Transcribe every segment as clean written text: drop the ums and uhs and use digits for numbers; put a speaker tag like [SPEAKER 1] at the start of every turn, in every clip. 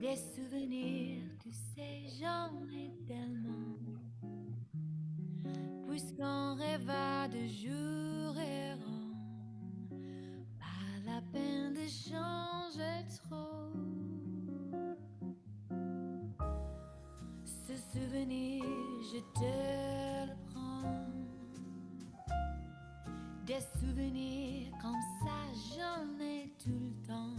[SPEAKER 1] Des souvenirs, tu sais, j'en ai tellement. Puisqu'on rêva de jours errants, pas la peine de changer trop. Ce souvenir, je te le prends. Des souvenirs comme ça, j'en ai tout le temps.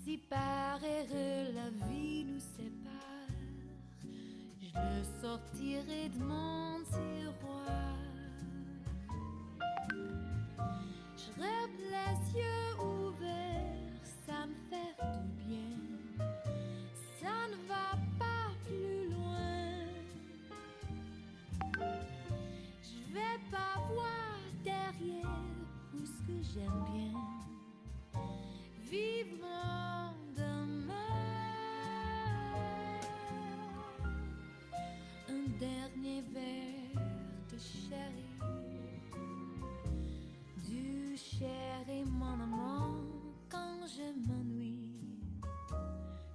[SPEAKER 1] Si par erreur la vie nous sépare, je le sortirai de mon tiroir. Je rêve les yeux ouverts, ça me fait du bien. Ça ne va pas plus loin. Je vais pas voir derrière, puisque j'aime bien vivre mon demain. Un dernier verre de sherry, du chéri mon amant. Quand je m'ennuie,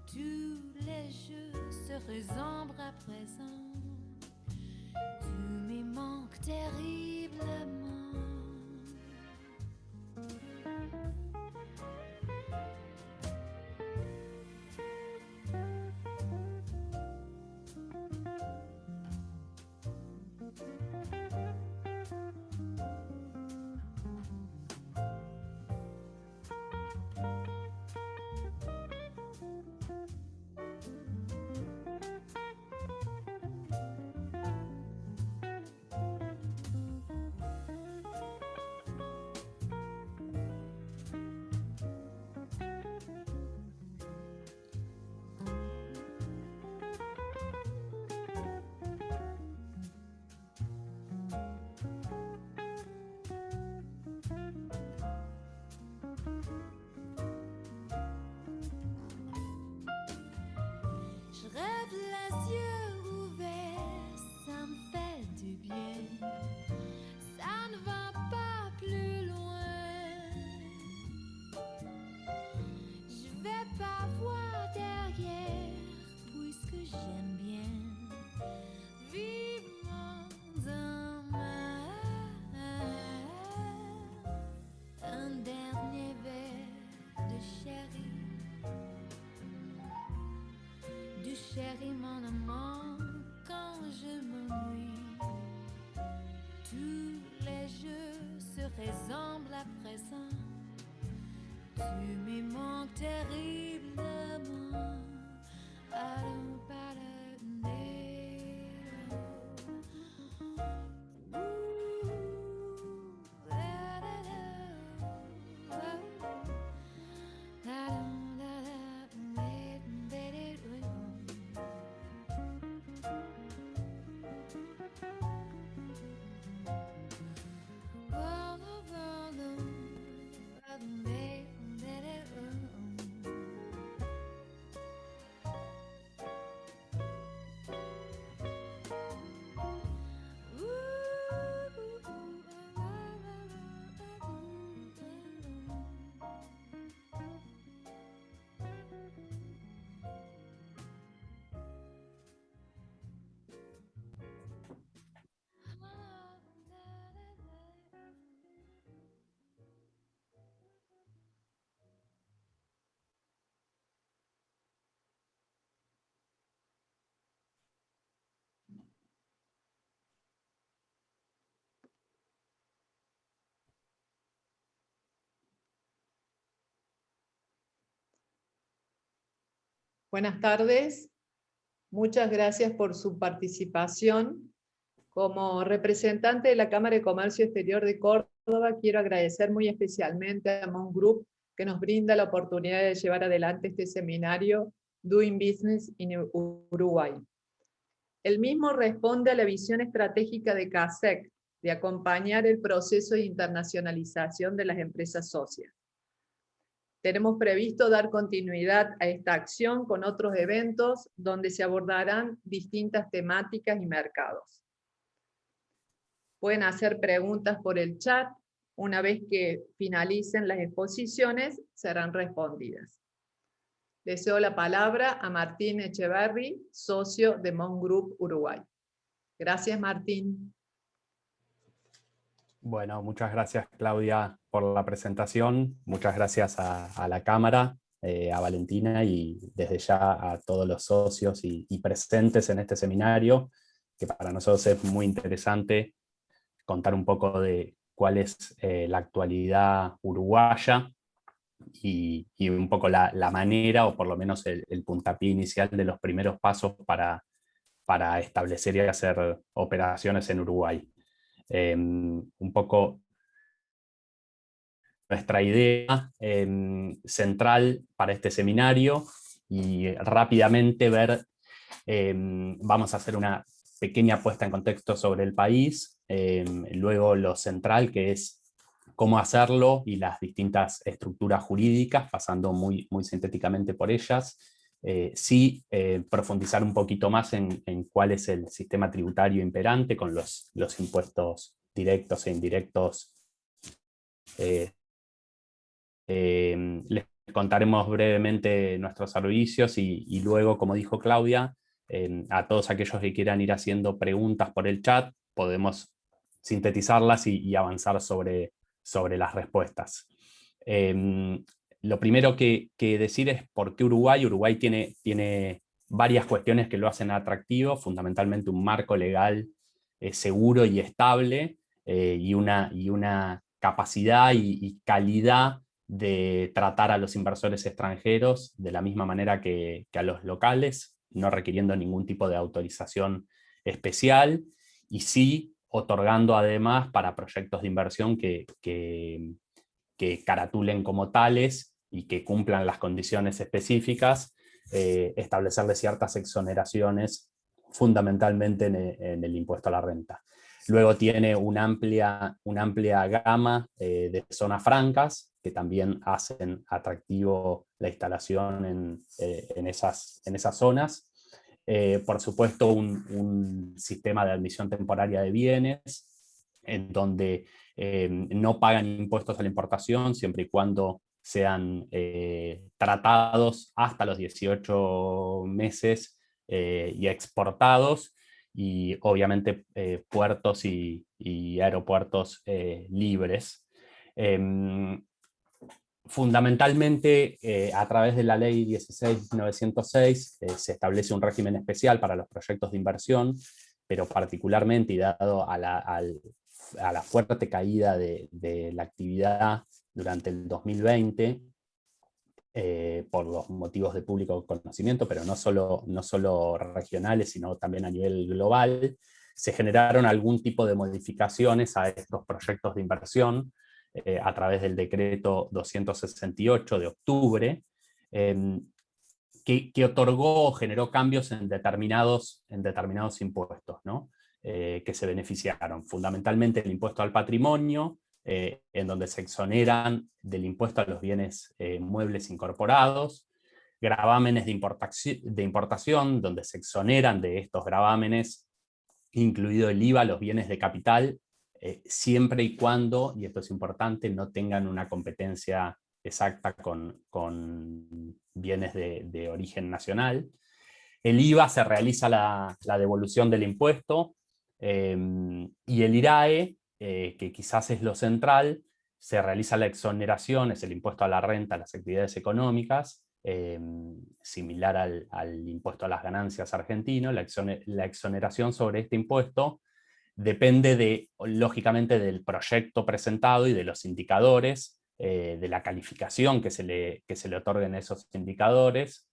[SPEAKER 1] tous les jeux se ressemblent à présent. Tu me manques terriblement. Je rêve les yeux ouverts, ça me fait du bien. Ça ne va pas plus loin. Je vais pas voir derrière, puisque j'aime bien vivre mon demain. Un dernier verre de sherry, du chéri mon amant. Quand je m'ennuie, tous les jeux se ressemblent à présent. Tu me manques terriblement. Allons,
[SPEAKER 2] Buenas tardes, muchas gracias por su participación. Como representante de la Cámara de Comercio Exterior de Córdoba, quiero agradecer muy especialmente a Mon Group que nos brinda la oportunidad de llevar adelante este seminario Doing Business in Uruguay. El mismo responde a la visión estratégica de CASEC de acompañar el proceso de internacionalización de las empresas socias. Tenemos previsto dar continuidad a esta acción con otros eventos donde se abordarán distintas temáticas y mercados. Pueden hacer preguntas por el chat. Una vez que finalicen las exposiciones, serán respondidas. Le cedo la palabra a Martín Echeverri, socio de Mon Group Uruguay. Gracias, Martín.
[SPEAKER 3] Bueno, muchas gracias, Claudia, por la presentación. Muchas gracias a la Cámara, a Valentina y desde ya a todos los socios y presentes en este seminario, que para nosotros es muy interesante contar un poco de cuál es la actualidad uruguaya y un poco la manera, o por lo menos el puntapié inicial de los primeros pasos para establecer y hacer operaciones en Uruguay. Un poco nuestra idea central para este seminario y rápidamente ver, vamos a hacer una pequeña puesta en contexto sobre el país, luego lo central que es cómo hacerlo y las distintas estructuras jurídicas, pasando muy sintéticamente por ellas, sí profundizar un poquito más en cuál es el sistema tributario imperante con los impuestos directos e indirectos. Les contaremos brevemente nuestros servicios y luego, como dijo Claudia, a todos aquellos que quieran ir haciendo preguntas por el chat, podemos sintetizarlas y avanzar sobre las respuestas. Lo primero que decir es por qué Uruguay. Uruguay tiene varias cuestiones que lo hacen atractivo, fundamentalmente un marco legal seguro y estable, y una capacidad y calidad de tratar a los inversores extranjeros de la misma manera que a los locales, no requiriendo ningún tipo de autorización especial, y sí otorgando además para proyectos de inversión que caratulen como tales y que cumplan las condiciones específicas, establecerle ciertas exoneraciones fundamentalmente en el impuesto a la renta. Luego tiene una amplia gama de zonas francas que también hacen atractivo la instalación en esas zonas. Por supuesto, un sistema de admisión temporaria de bienes, en donde no pagan impuestos a la importación siempre y cuando sean tratados hasta los 18 meses y exportados, y obviamente puertos y aeropuertos libres. Fundamentalmente, a través de la ley 16.906 se establece un régimen especial para los proyectos de inversión, pero particularmente y dado a la fuerte caída de la actividad durante el 2020, por los motivos de público conocimiento, pero no solo regionales, sino también a nivel global, se generaron algún tipo de modificaciones a estos proyectos de inversión a través del decreto 268 de octubre, que otorgó o generó cambios en determinados impuestos, ¿no? Que se beneficiaron. Fundamentalmente el impuesto al patrimonio, en donde se exoneran del impuesto a los bienes muebles incorporados, gravámenes de importación, donde se exoneran de estos gravámenes, incluido el IVA, los bienes de capital, siempre y cuando, y esto es importante, no tengan una competencia exacta con bienes de origen nacional. El IVA se realiza la devolución del impuesto, y el IRAE, que quizás es lo central, se realiza la exoneración, es el impuesto a la renta, a las actividades económicas, similar al impuesto a las ganancias argentino. La exoneración sobre este impuesto depende lógicamente del proyecto presentado y de los indicadores, de la calificación que se le otorguen esos indicadores.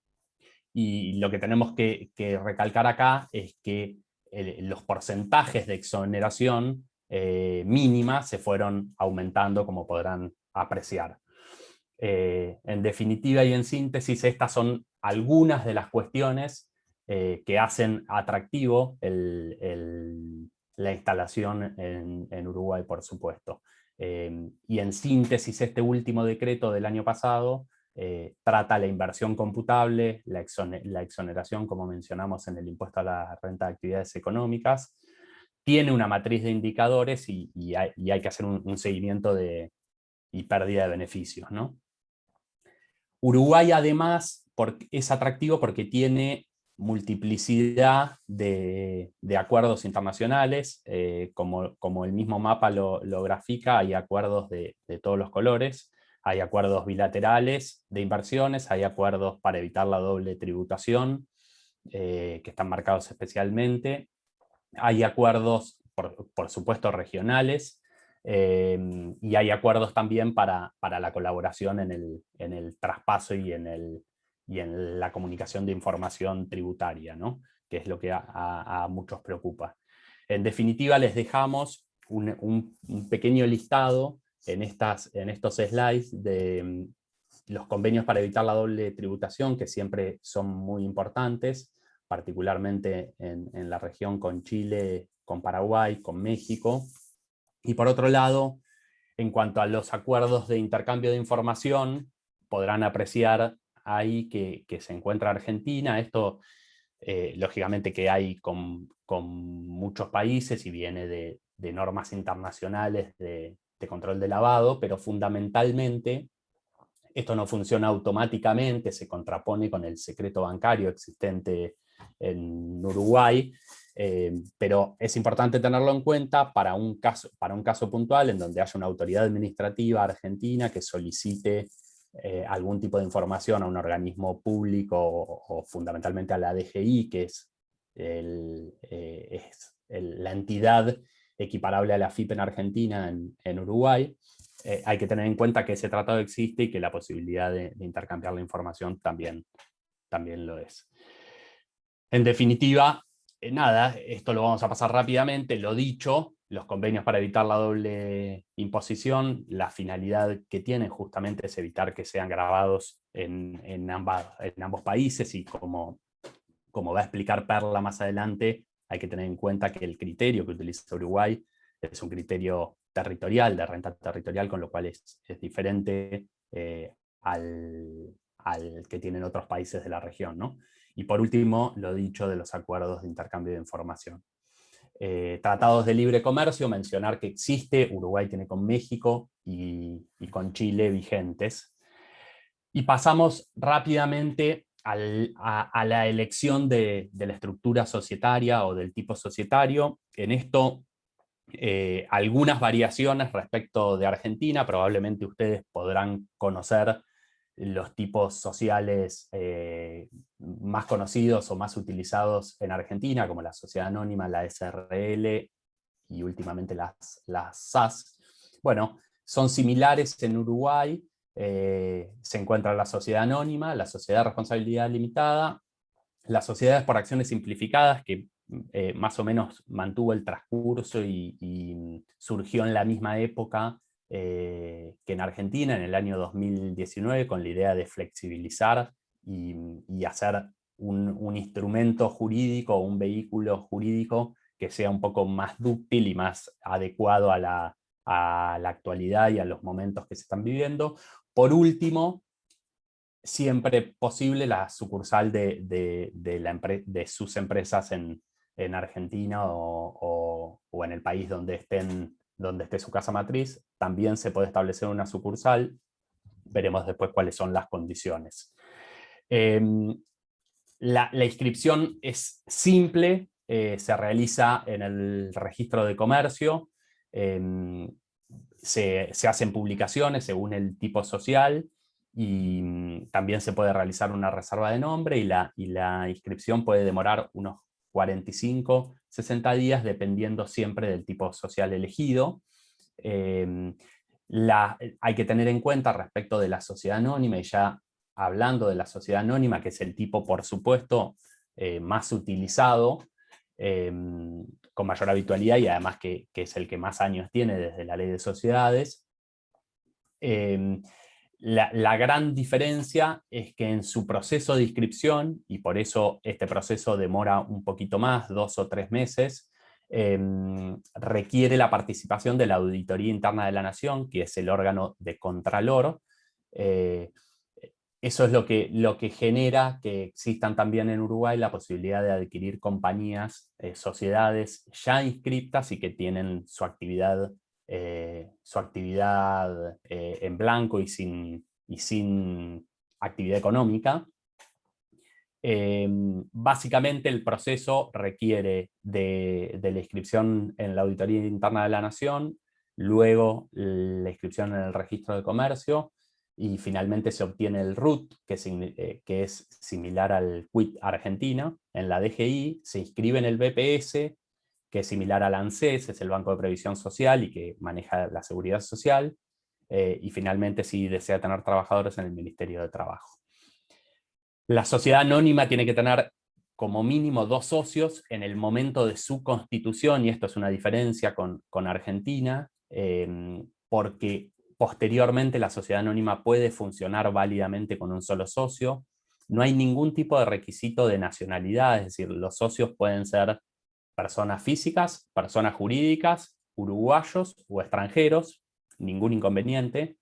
[SPEAKER 3] Y lo que tenemos que recalcar acá es que los porcentajes de exoneración mínima se fueron aumentando, como podrán apreciar. En definitiva y en síntesis, estas son algunas de las cuestiones que hacen atractivo la instalación en Uruguay, por supuesto. Y en síntesis, este último decreto del año pasado trata la inversión computable, la exoneración, como mencionamos, en el impuesto a la renta de actividades económicas. Tiene una matriz de indicadores y hay que hacer un seguimiento y pérdida de beneficios, ¿no? Uruguay, además, es atractivo porque tiene multiplicidad de acuerdos internacionales, como el mismo mapa lo grafica. Hay acuerdos de todos los colores, hay acuerdos bilaterales de inversiones, hay acuerdos para evitar la doble tributación, que están marcados especialmente, hay acuerdos, por supuesto, regionales, y hay acuerdos también para la colaboración en el traspaso y en la comunicación de información tributaria, ¿no? Que es lo que a muchos preocupa. En definitiva, les dejamos un pequeño listado en estos slides de los convenios para evitar la doble tributación, que siempre son muy importantes, particularmente en la región con Chile, con Paraguay, con México. Y por otro lado, en cuanto a los acuerdos de intercambio de información, podrán apreciar ahí que se encuentra Argentina. Esto, lógicamente, que hay con muchos países y viene de normas internacionales de control de lavado, pero fundamentalmente esto no funciona automáticamente, se contrapone con el secreto bancario existente en Uruguay, pero es importante tenerlo en cuenta para un caso puntual en donde haya una autoridad administrativa argentina que solicite algún tipo de información a un organismo público o fundamentalmente a la DGI, que es la entidad equiparable a la AFIP en Argentina, en Uruguay. Hay que tener en cuenta que ese tratado existe y que la posibilidad de intercambiar la información también lo es. En definitiva, nada, esto lo vamos a pasar rápidamente. Lo dicho, los convenios para evitar la doble imposición, la finalidad que tienen justamente es evitar que sean gravados en ambos países, y como va a explicar Perla más adelante, hay que tener en cuenta que el criterio que utiliza Uruguay es un criterio territorial, de renta territorial, con lo cual es diferente al que tienen otros países de la región, ¿no? Y por último, lo dicho de los acuerdos de intercambio de información. Tratados de libre comercio, mencionar que existe, Uruguay tiene con México y con Chile vigentes. Y pasamos rápidamente a la elección de la estructura societaria o del tipo societario. En esto, algunas variaciones respecto de Argentina. Probablemente ustedes podrán conocer los tipos sociales más conocidos o más utilizados en Argentina, como la sociedad anónima, la SRL y últimamente las SAS. Bueno, son similares en Uruguay. Se encuentra la sociedad anónima, la sociedad de responsabilidad limitada, las sociedades por acciones simplificadas, que más o menos mantuvo el transcurso y surgió en la misma época que en Argentina, en el año 2019, con la idea de flexibilizar y hacer un instrumento jurídico, un vehículo jurídico que sea un poco más dúctil y más adecuado a la actualidad y a los momentos que se están viviendo. Por último, siempre posible la sucursal de sus empresas en Argentina o en el país donde esté su casa matriz. También se puede establecer una sucursal. Veremos después cuáles son las condiciones. La inscripción es simple, se realiza en el registro de comercio, se hacen publicaciones según el tipo social, y también se puede realizar una reserva de nombre, y la inscripción puede demorar unos 45, 60 días, dependiendo siempre del tipo social elegido. Hay que tener en cuenta respecto de la sociedad anónima, y ya hablando de la sociedad anónima, que es el tipo, por supuesto, más utilizado, con mayor habitualidad, y además que es el que más años tiene desde la ley de sociedades. La gran diferencia es que en su proceso de inscripción, y por eso este proceso demora un poquito más, 2 o 3 meses, requiere la participación de la Auditoría Interna de la Nación, que es el órgano de Contralor. Eso es lo que genera que existan también en Uruguay la posibilidad de adquirir compañías, sociedades ya inscriptas y que tienen su actividad en blanco y sin actividad económica. Básicamente el proceso requiere de la inscripción en la Auditoría Interna de la Nación, luego la inscripción en el Registro de Comercio, y finalmente se obtiene el RUT, que es similar al QUIT Argentina. En la DGI se inscribe en el BPS, que es similar al ANSES, es el Banco de Previsión Social y que maneja la seguridad social, y finalmente si desea tener trabajadores en el Ministerio de Trabajo. La sociedad anónima tiene que tener como mínimo 2 socios en el momento de su constitución, y esto es una diferencia con Argentina, porque posteriormente la sociedad anónima puede funcionar válidamente con un solo socio. No hay ningún tipo de requisito de nacionalidad, es decir, los socios pueden ser personas físicas, personas jurídicas, uruguayos o extranjeros, ningún inconveniente.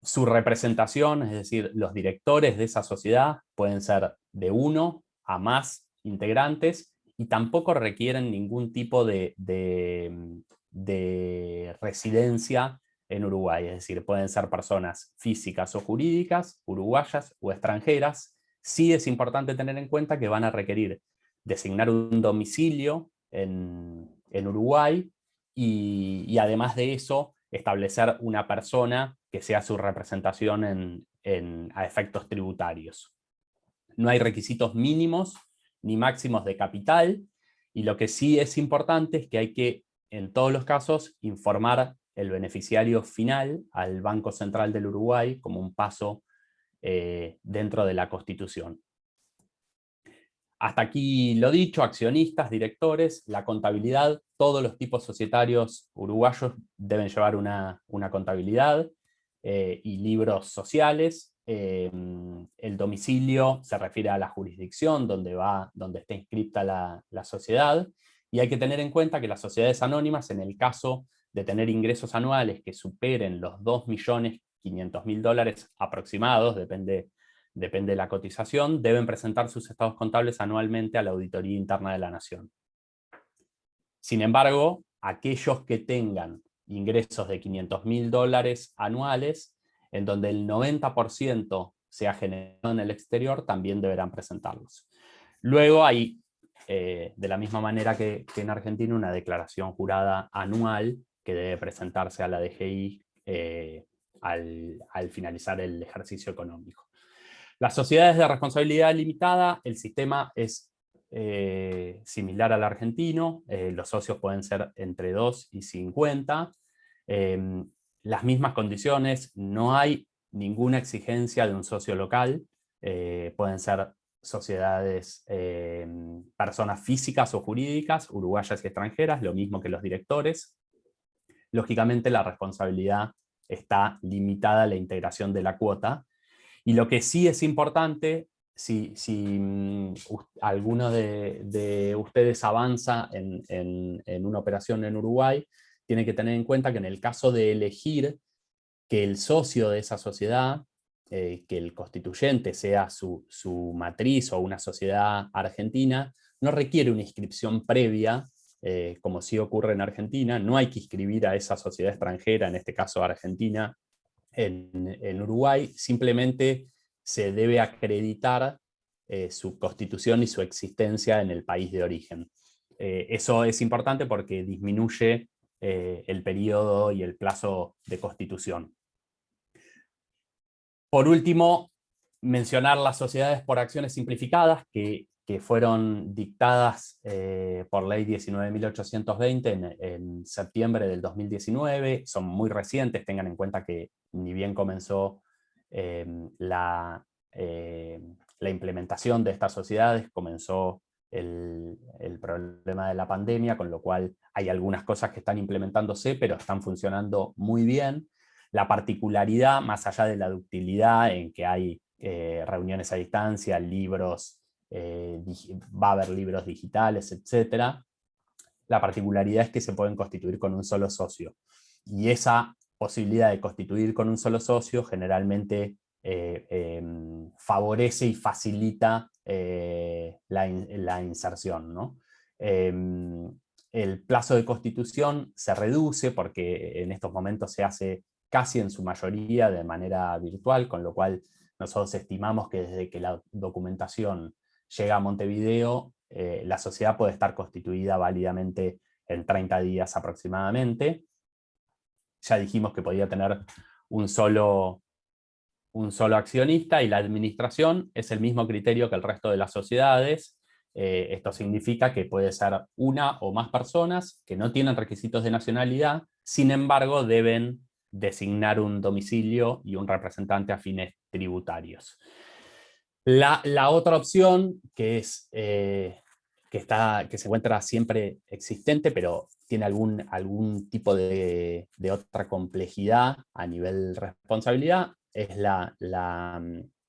[SPEAKER 3] Su representación, es decir, los directores de esa sociedad pueden ser de 1 a más integrantes y tampoco requieren ningún tipo de residencia en Uruguay, es decir, pueden ser personas físicas o jurídicas, uruguayas o extranjeras. Sí es importante tener en cuenta que van a requerir designar un domicilio en Uruguay y además de eso establecer una persona que sea su representación a efectos tributarios. No hay requisitos mínimos ni máximos de capital, y lo que sí es importante es que hay que, en todos los casos, informar el beneficiario final al Banco Central del Uruguay como un paso dentro de la Constitución. Hasta aquí lo dicho, accionistas, directores, la contabilidad, todos los tipos societarios uruguayos deben llevar una contabilidad y libros sociales. El domicilio se refiere a la jurisdicción donde está inscrita la sociedad, y hay que tener en cuenta que las sociedades anónimas, en el caso de tener ingresos anuales que superen los $2.500.000 aproximados, depende de la cotización, deben presentar sus estados contables anualmente a la Auditoría Interna de la Nación. Sin embargo, aquellos que tengan ingresos de $500.000 anuales, en donde el 90% sea generado en el exterior, también deberán presentarlos. Luego hay, de la misma manera que en Argentina, una declaración jurada anual que debe presentarse a la DGI al finalizar el ejercicio económico. Las sociedades de responsabilidad limitada, el sistema es similar al argentino, los socios pueden ser entre 2 y 50, las mismas condiciones, no hay ninguna exigencia de un socio local, pueden ser sociedades, personas físicas o jurídicas, uruguayas y extranjeras, lo mismo que los directores. Lógicamente la responsabilidad está limitada a la integración de la cuota. Y lo que sí es importante, si alguno de ustedes avanza en una operación en Uruguay, tiene que tener en cuenta que en el caso de elegir que el socio de esa sociedad, que el constituyente sea su matriz o una sociedad argentina, no requiere una inscripción previa, como sí ocurre en Argentina. No hay que inscribir a esa sociedad extranjera, en este caso Argentina, en Uruguay. Simplemente se debe acreditar su constitución y su existencia en el país de origen. Eso es importante porque disminuye el periodo y el plazo de constitución. Por último, mencionar las sociedades por acciones simplificadas que fueron dictadas por ley 19.820 en septiembre del 2019, son muy recientes. Tengan en cuenta que ni bien comenzó la implementación de estas sociedades, comenzó el problema de la pandemia, con lo cual hay algunas cosas que están implementándose, pero están funcionando muy bien. La particularidad, más allá de la ductilidad en que hay reuniones a distancia, libros, va a haber libros digitales, etc. La particularidad es que se pueden constituir con un solo socio. Y esa posibilidad de constituir con un solo socio generalmente favorece y facilita la inserción, ¿no? El plazo de constitución se reduce porque en estos momentos se hace casi en su mayoría de manera virtual, con lo cual nosotros estimamos que desde que la documentación llega a Montevideo, la sociedad puede estar constituida válidamente en 30 días aproximadamente. Ya dijimos que podía tener un solo accionista, y la administración es el mismo criterio que el resto de las sociedades. Esto significa que puede ser una o más personas que no tienen requisitos de nacionalidad, sin embargo deben designar un domicilio y un representante a fines tributarios. La otra opción, que se encuentra siempre existente, pero tiene algún tipo de otra complejidad a nivel responsabilidad, es la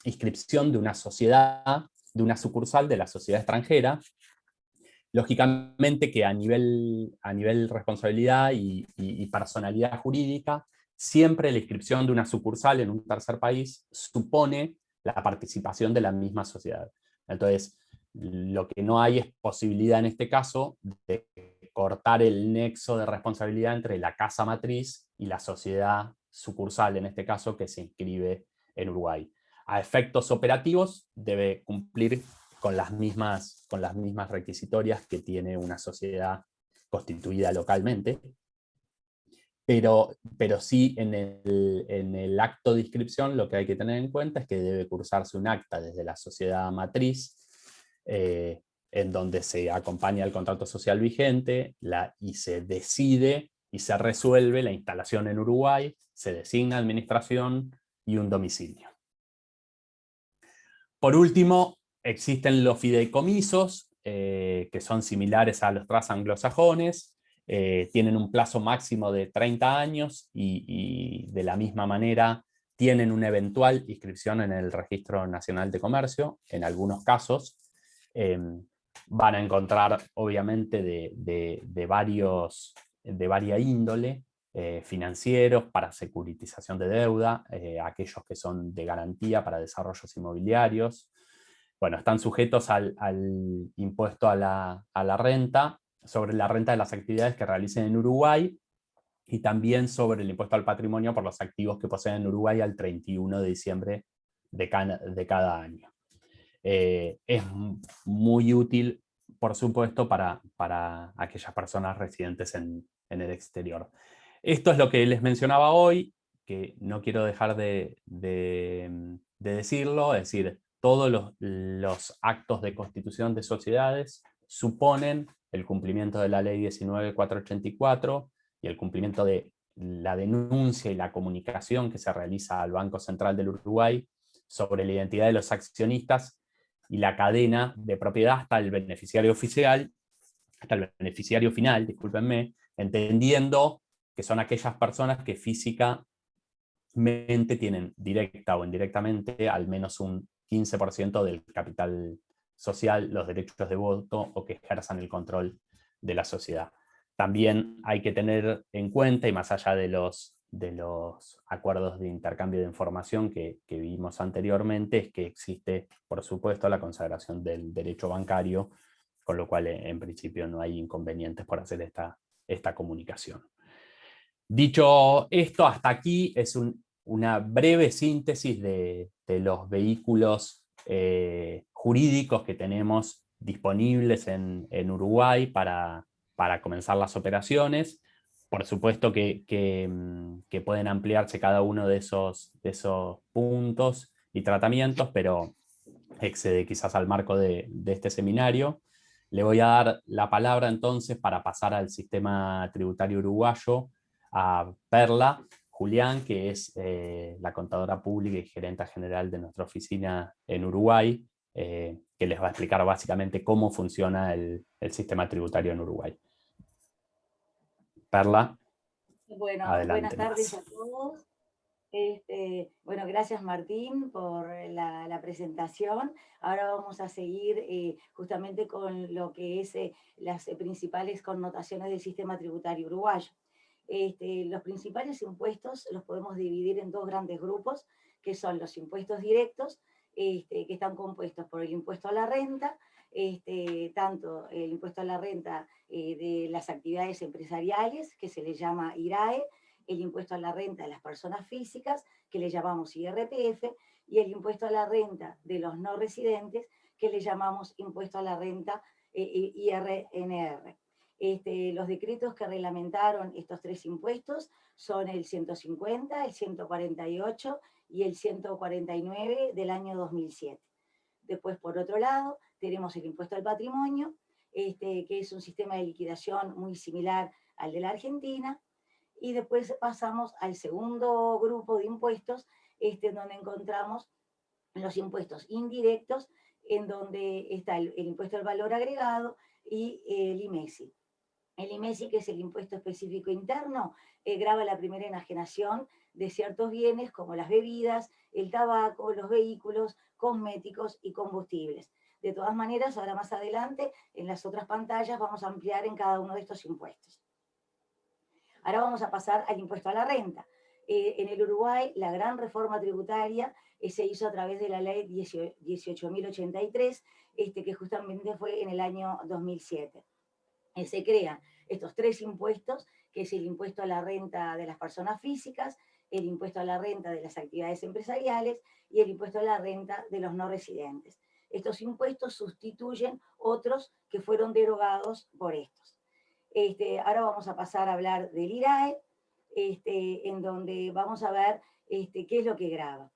[SPEAKER 3] inscripción de una sociedad, de una sucursal de la sociedad extranjera. Lógicamente que a nivel responsabilidad y personalidad jurídica, siempre la inscripción de una sucursal en un tercer país supone la participación de la misma sociedad. Entonces, lo que no hay es posibilidad en este caso de cortar el nexo de responsabilidad entre la casa matriz y la sociedad sucursal, en este caso, que se inscribe en Uruguay. A efectos operativos debe cumplir con las mismas requisitorias que tiene una sociedad constituida localmente, pero sí en el acto de inscripción lo que hay que tener en cuenta es que debe cursarse un acta desde la sociedad matriz, en donde se acompaña el contrato social vigente y se decide y se resuelve la instalación en Uruguay, se designa administración y un domicilio. Por último, existen los fideicomisos, que son similares a los TRAS anglosajones, tienen un plazo máximo de 30 años y de la misma manera tienen una eventual inscripción en el Registro Nacional de Comercio. En algunos casos van a encontrar, obviamente, de varia índole, financieros, para securitización de deuda, aquellos que son de garantía para desarrollos inmobiliarios. Bueno, están sujetos al impuesto a la renta, sobre la renta de las actividades que realicen en Uruguay, y también sobre el impuesto al patrimonio por los activos que poseen en Uruguay al 31 de diciembre de cada año. Es muy útil, por supuesto, para aquellas personas residentes en el exterior. Esto es lo que les mencionaba hoy, que no quiero dejar de decirlo, es decir, todos los actos de constitución de sociedades suponen el cumplimiento de la ley 19.484 y el cumplimiento de la denuncia y la comunicación que se realiza al Banco Central del Uruguay sobre la identidad de los accionistas y la cadena de propiedad hasta el beneficiario final, discúlpenme, entendiendo que son aquellas personas que físicamente tienen directa o indirectamente al menos un 15% del capital social, los derechos de voto o que ejerzan el control de la sociedad. También hay que tener en cuenta, y más allá de los acuerdos de intercambio de información que vimos anteriormente, es que existe, por supuesto, la consagración del derecho bancario, con lo cual en principio no hay inconvenientes por hacer esta comunicación. Dicho esto, hasta aquí es una breve síntesis de los vehículos jurídicos que tenemos disponibles en Uruguay para comenzar las operaciones. Por supuesto que pueden ampliarse cada uno de esos puntos y tratamientos, pero excede quizás al marco de este seminario. Le voy a dar la palabra entonces para pasar al sistema tributario uruguayo a Perla Julián, que es la contadora pública y gerenta general de nuestra oficina en Uruguay, que les va a explicar básicamente cómo funciona el sistema tributario en Uruguay. Perla,
[SPEAKER 4] bueno,
[SPEAKER 3] adelante.
[SPEAKER 4] Buenas tardes a todos. Bueno, gracias Martín por la presentación. Ahora vamos a seguir justamente con lo que es las principales connotaciones del sistema tributario uruguayo. Los principales impuestos los podemos dividir en dos grandes grupos, que son los impuestos directos, que están compuestos por el impuesto a la renta, tanto el impuesto a la renta de las actividades empresariales, que se le llama IRAE, el impuesto a la renta de las personas físicas, que le llamamos IRPF, y el impuesto a la renta de los no residentes, que le llamamos impuesto a la renta IRNR. Los decretos que reglamentaron estos tres impuestos son el 150, el 148 y el 149 del año 2007. Después, por otro lado, tenemos el impuesto al patrimonio, que es un sistema de liquidación muy similar al de la Argentina, y después pasamos al segundo grupo de impuestos, donde encontramos los impuestos indirectos, en donde está el impuesto al valor agregado y el IMESI. El IMESI, que es el impuesto específico interno, grava la primera enajenación de ciertos bienes como las bebidas, el tabaco, los vehículos, cosméticos y combustibles. De todas maneras, ahora más adelante, en las otras pantallas, vamos a ampliar en cada uno de estos impuestos. Ahora vamos a pasar al impuesto a la renta. En el Uruguay, la gran reforma tributaria se hizo a través de la ley 18.083, que justamente fue en el año 2007. Se crean estos tres impuestos, que es el impuesto a la renta de las personas físicas, el impuesto a la renta de las actividades empresariales y el impuesto a la renta de los no residentes. Estos impuestos sustituyen otros que fueron derogados por estos. Ahora vamos a pasar a hablar del IRAE, en donde vamos a ver qué es lo que grava.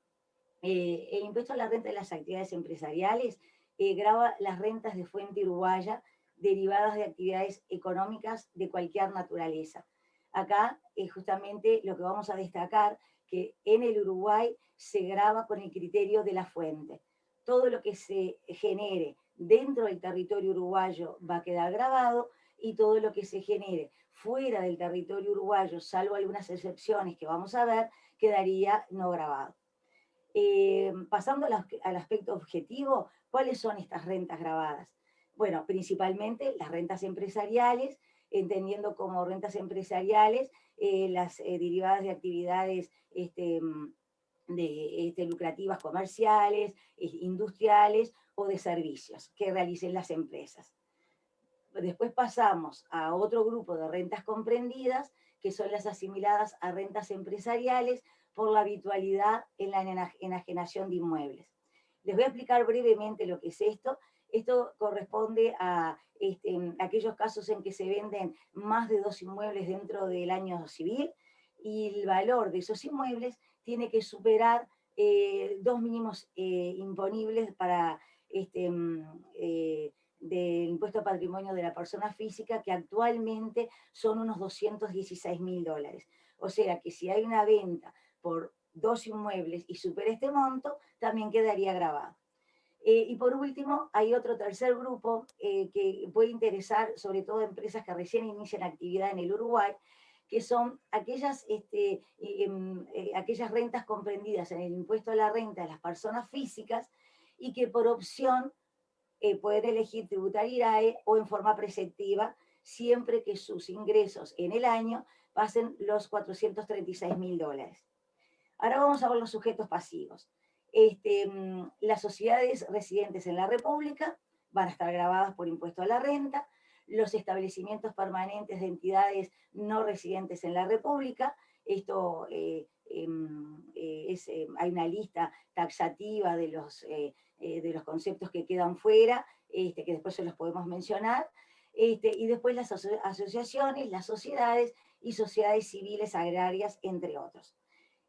[SPEAKER 4] El impuesto a la renta de las actividades empresariales grava las rentas de fuente uruguaya derivadas de actividades económicas de cualquier naturaleza. Acá justamente lo que vamos a destacar, que en el Uruguay se grava con el criterio de la fuente. Todo lo que se genere dentro del territorio uruguayo va a quedar grabado, y todo lo que se genere fuera del territorio uruguayo, salvo algunas excepciones que vamos a ver, quedaría no grabado. Pasando al aspecto objetivo, ¿cuáles son estas rentas grabadas? Bueno, principalmente las rentas empresariales, entendiendo como rentas empresariales las derivadas de actividades lucrativas comerciales, industriales o de servicios que realicen las empresas. Después pasamos a otro grupo de rentas comprendidas, que son las asimiladas a rentas empresariales por la habitualidad en la enajenación de inmuebles. Les voy a explicar brevemente lo que es esto. Esto corresponde a aquellos casos en que se venden más de 2 inmuebles dentro del año civil, y el valor de esos inmuebles tiene que superar 2 mínimos imponibles para del impuesto a patrimonio de la persona física, que actualmente son unos $216.000. O sea que si hay una venta por 2 inmuebles y supera este monto, también quedaría grabado. Y por último, hay otro tercer grupo que puede interesar sobre todo a empresas que recién inician actividad en el Uruguay, que son aquellas rentas comprendidas en el impuesto a la renta de las personas físicas, y que por opción pueden elegir tributar IRAE o en forma preceptiva, siempre que sus ingresos en el año pasen los $436.000. Ahora vamos a ver los sujetos pasivos. Las sociedades residentes en la República van a estar gravadas por impuesto a la renta. Los establecimientos permanentes de entidades no residentes en la República, esto hay una lista taxativa de los conceptos que quedan fuera, que después se los podemos mencionar, y después las asociaciones, las sociedades y sociedades civiles agrarias, entre otros.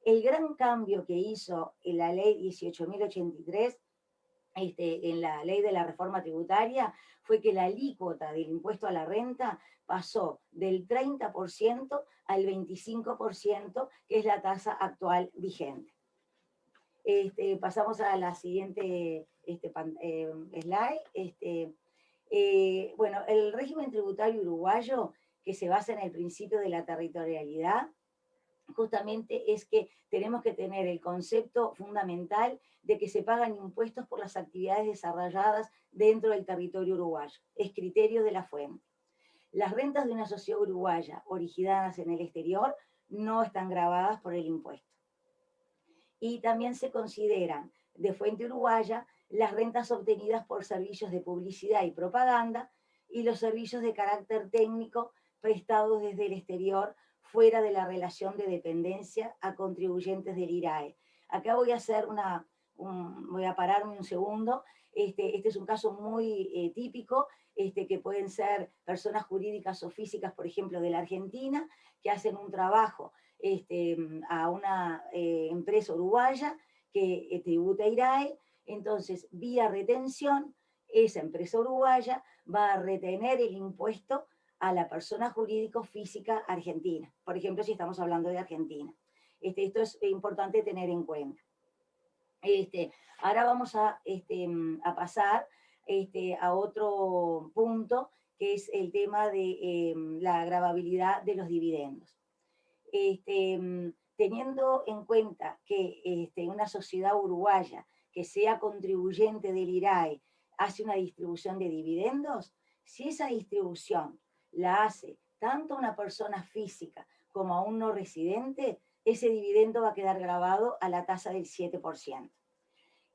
[SPEAKER 4] El gran cambio que hizo en la ley 18.083, en la ley de la reforma tributaria, fue que la alícuota del impuesto a la renta pasó del 30% al 25%, que es la tasa actual vigente. Pasamos a la siguiente slide. Bueno, el régimen tributario uruguayo, que se basa en el principio de la territorialidad, justamente es que tenemos que tener el concepto fundamental de que se pagan impuestos por las actividades desarrolladas dentro del territorio uruguayo. Es criterio de la fuente. Las rentas de una sociedad uruguaya originadas en el exterior no están gravadas por el impuesto. Y también se consideran de fuente uruguaya las rentas obtenidas por servicios de publicidad y propaganda y los servicios de carácter técnico prestados desde el exterior fuera de la relación de dependencia a contribuyentes del IRAE. Acá voy a hacer voy a pararme un segundo. Este es un caso muy típico, que pueden ser personas jurídicas o físicas, por ejemplo, de la Argentina, que hacen un trabajo a una empresa uruguaya que tributa IRAE. Entonces, vía retención, esa empresa uruguaya va a retener el impuesto a la persona jurídico física argentina. Por ejemplo, si estamos hablando de Argentina. Esto es importante tener en cuenta. Ahora vamos a pasar a otro punto, que es el tema de la gravabilidad de los dividendos. Teniendo en cuenta que una sociedad uruguaya que sea contribuyente del IRAE hace una distribución de dividendos, si esa distribución la hace tanto a una persona física como a un no residente, ese dividendo va a quedar grabado a la tasa del 7%.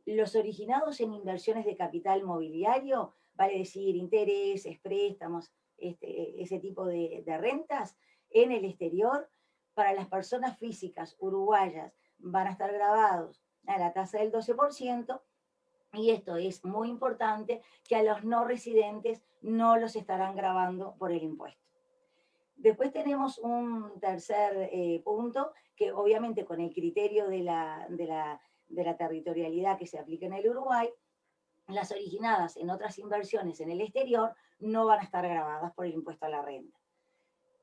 [SPEAKER 4] Los originados en inversiones de capital mobiliario, vale decir intereses, préstamos, ese tipo de rentas, en el exterior, para las personas físicas uruguayas van a estar grabados a la tasa del 12%, y esto es muy importante, que a los no residentes no los estarán grabando por el impuesto. Después tenemos un tercer punto, que obviamente con el criterio de la territorialidad que se aplica en el Uruguay, las originadas en otras inversiones en el exterior no van a estar grabadas por el impuesto a la renta.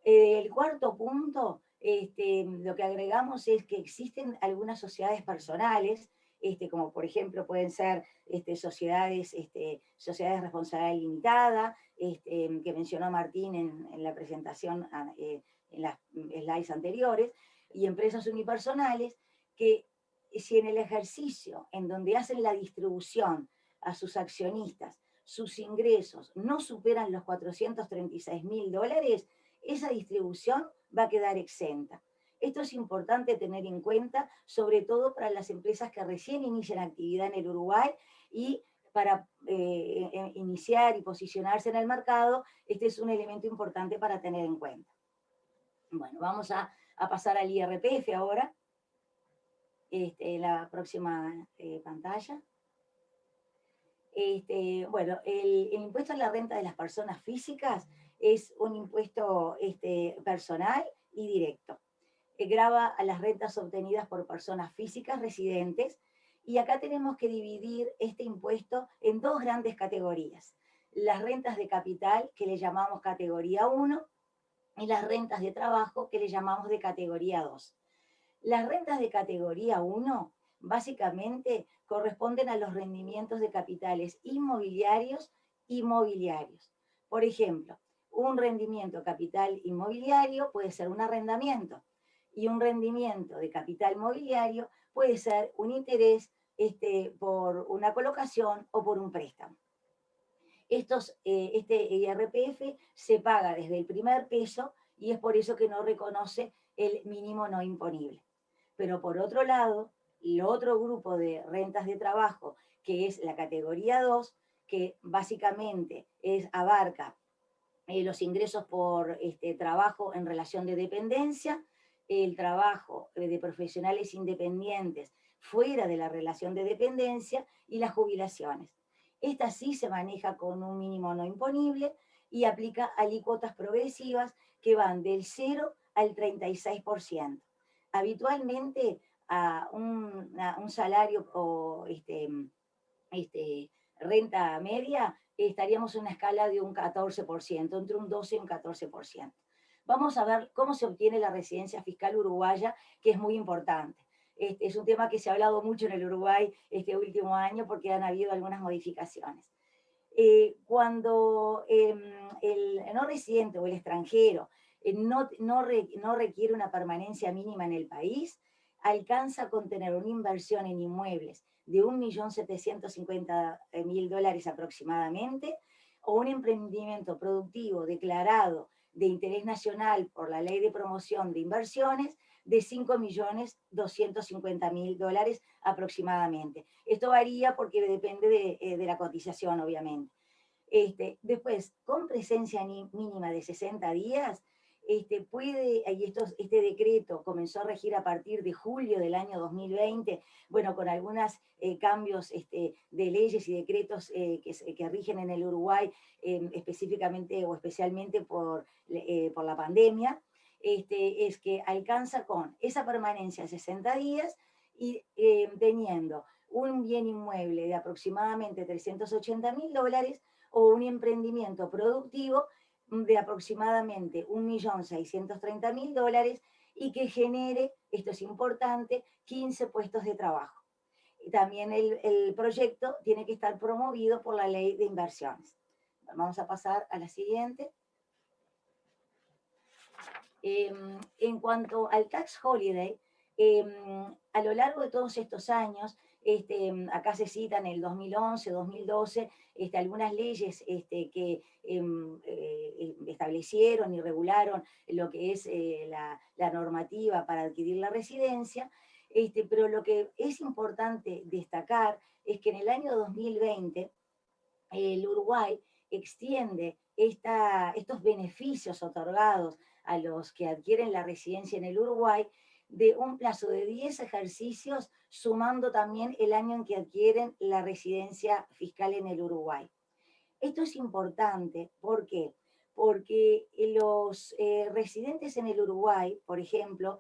[SPEAKER 4] El cuarto punto, lo que agregamos es que existen algunas sociedades personales, como por ejemplo pueden ser sociedades de responsabilidad limitada, que mencionó Martín en la presentación, en las slides anteriores, y empresas unipersonales que, si en el ejercicio en donde hacen la distribución a sus accionistas, sus ingresos no superan los $436.000, esa distribución va a quedar exenta. Esto es importante tener en cuenta, sobre todo para las empresas que recién inician actividad en el Uruguay, y para iniciar y posicionarse en el mercado, este es un elemento importante para tener en cuenta. Bueno, vamos a pasar al IRPF ahora, la próxima pantalla. Bueno, el impuesto a la renta de las personas físicas es un impuesto personal y directo. Grava a las rentas obtenidas por personas físicas residentes, y acá tenemos que dividir este impuesto en dos grandes categorías: las rentas de capital, que le llamamos categoría 1, y las rentas de trabajo, que le llamamos de categoría 2. Las rentas de categoría 1 básicamente corresponden a los rendimientos de capitales inmobiliarios y mobiliarios. Por ejemplo, un rendimiento capital inmobiliario puede ser un arrendamiento, y un rendimiento de capital mobiliario puede ser un interés por una colocación o por un préstamo. Este IRPF se paga desde el primer peso, y es por eso que no reconoce el mínimo no imponible. Pero por otro lado, el otro grupo de rentas de trabajo, que es la categoría 2, que básicamente abarca los ingresos por trabajo en relación de dependencia, el trabajo de profesionales independientes fuera de la relación de dependencia, y las jubilaciones. Esta sí se maneja con un mínimo no imponible y aplica alícuotas progresivas que van del 0 al 36%. Habitualmente a un salario o renta media estaríamos en una escala de un 14%, entre un 12 y un 14%. Vamos a ver cómo se obtiene la residencia fiscal uruguaya, que es muy importante. Es un tema que se ha hablado mucho en el Uruguay este último año, porque han habido algunas modificaciones. Cuando el no residente o el extranjero no requiere una permanencia mínima en el país, alcanza con tener una inversión en inmuebles de $1.750.000 aproximadamente, o un emprendimiento productivo declarado de interés nacional por la Ley de Promoción de Inversiones de $5.250.000 aproximadamente. Esto varía porque depende de la cotización, obviamente. Después, con presencia mínima de 60 días, este decreto comenzó a regir a partir de julio del año 2020, bueno, con algunos cambios de leyes y decretos que rigen en el Uruguay, específicamente o especialmente por la pandemia, es que alcanza con esa permanencia de 60 días y teniendo un bien inmueble de aproximadamente $380.000 o un emprendimiento productivo de aproximadamente $1.630.000 y que genere, esto es importante, 15 puestos de trabajo. Y también el proyecto tiene que estar promovido por la ley de inversiones. Vamos a pasar a la siguiente. En cuanto al tax holiday, a lo largo de todos estos años, acá se citan el 2011, 2012, algunas leyes que establecieron y regularon lo que es la normativa para adquirir la residencia, pero lo que es importante destacar es que en el año 2020 el Uruguay extiende estos beneficios otorgados a los que adquieren la residencia en el Uruguay de un plazo de 10 ejercicios, sumando también el año en que adquieren la residencia fiscal en el Uruguay. Esto es importante, ¿por qué? Porque los residentes en el Uruguay, por ejemplo,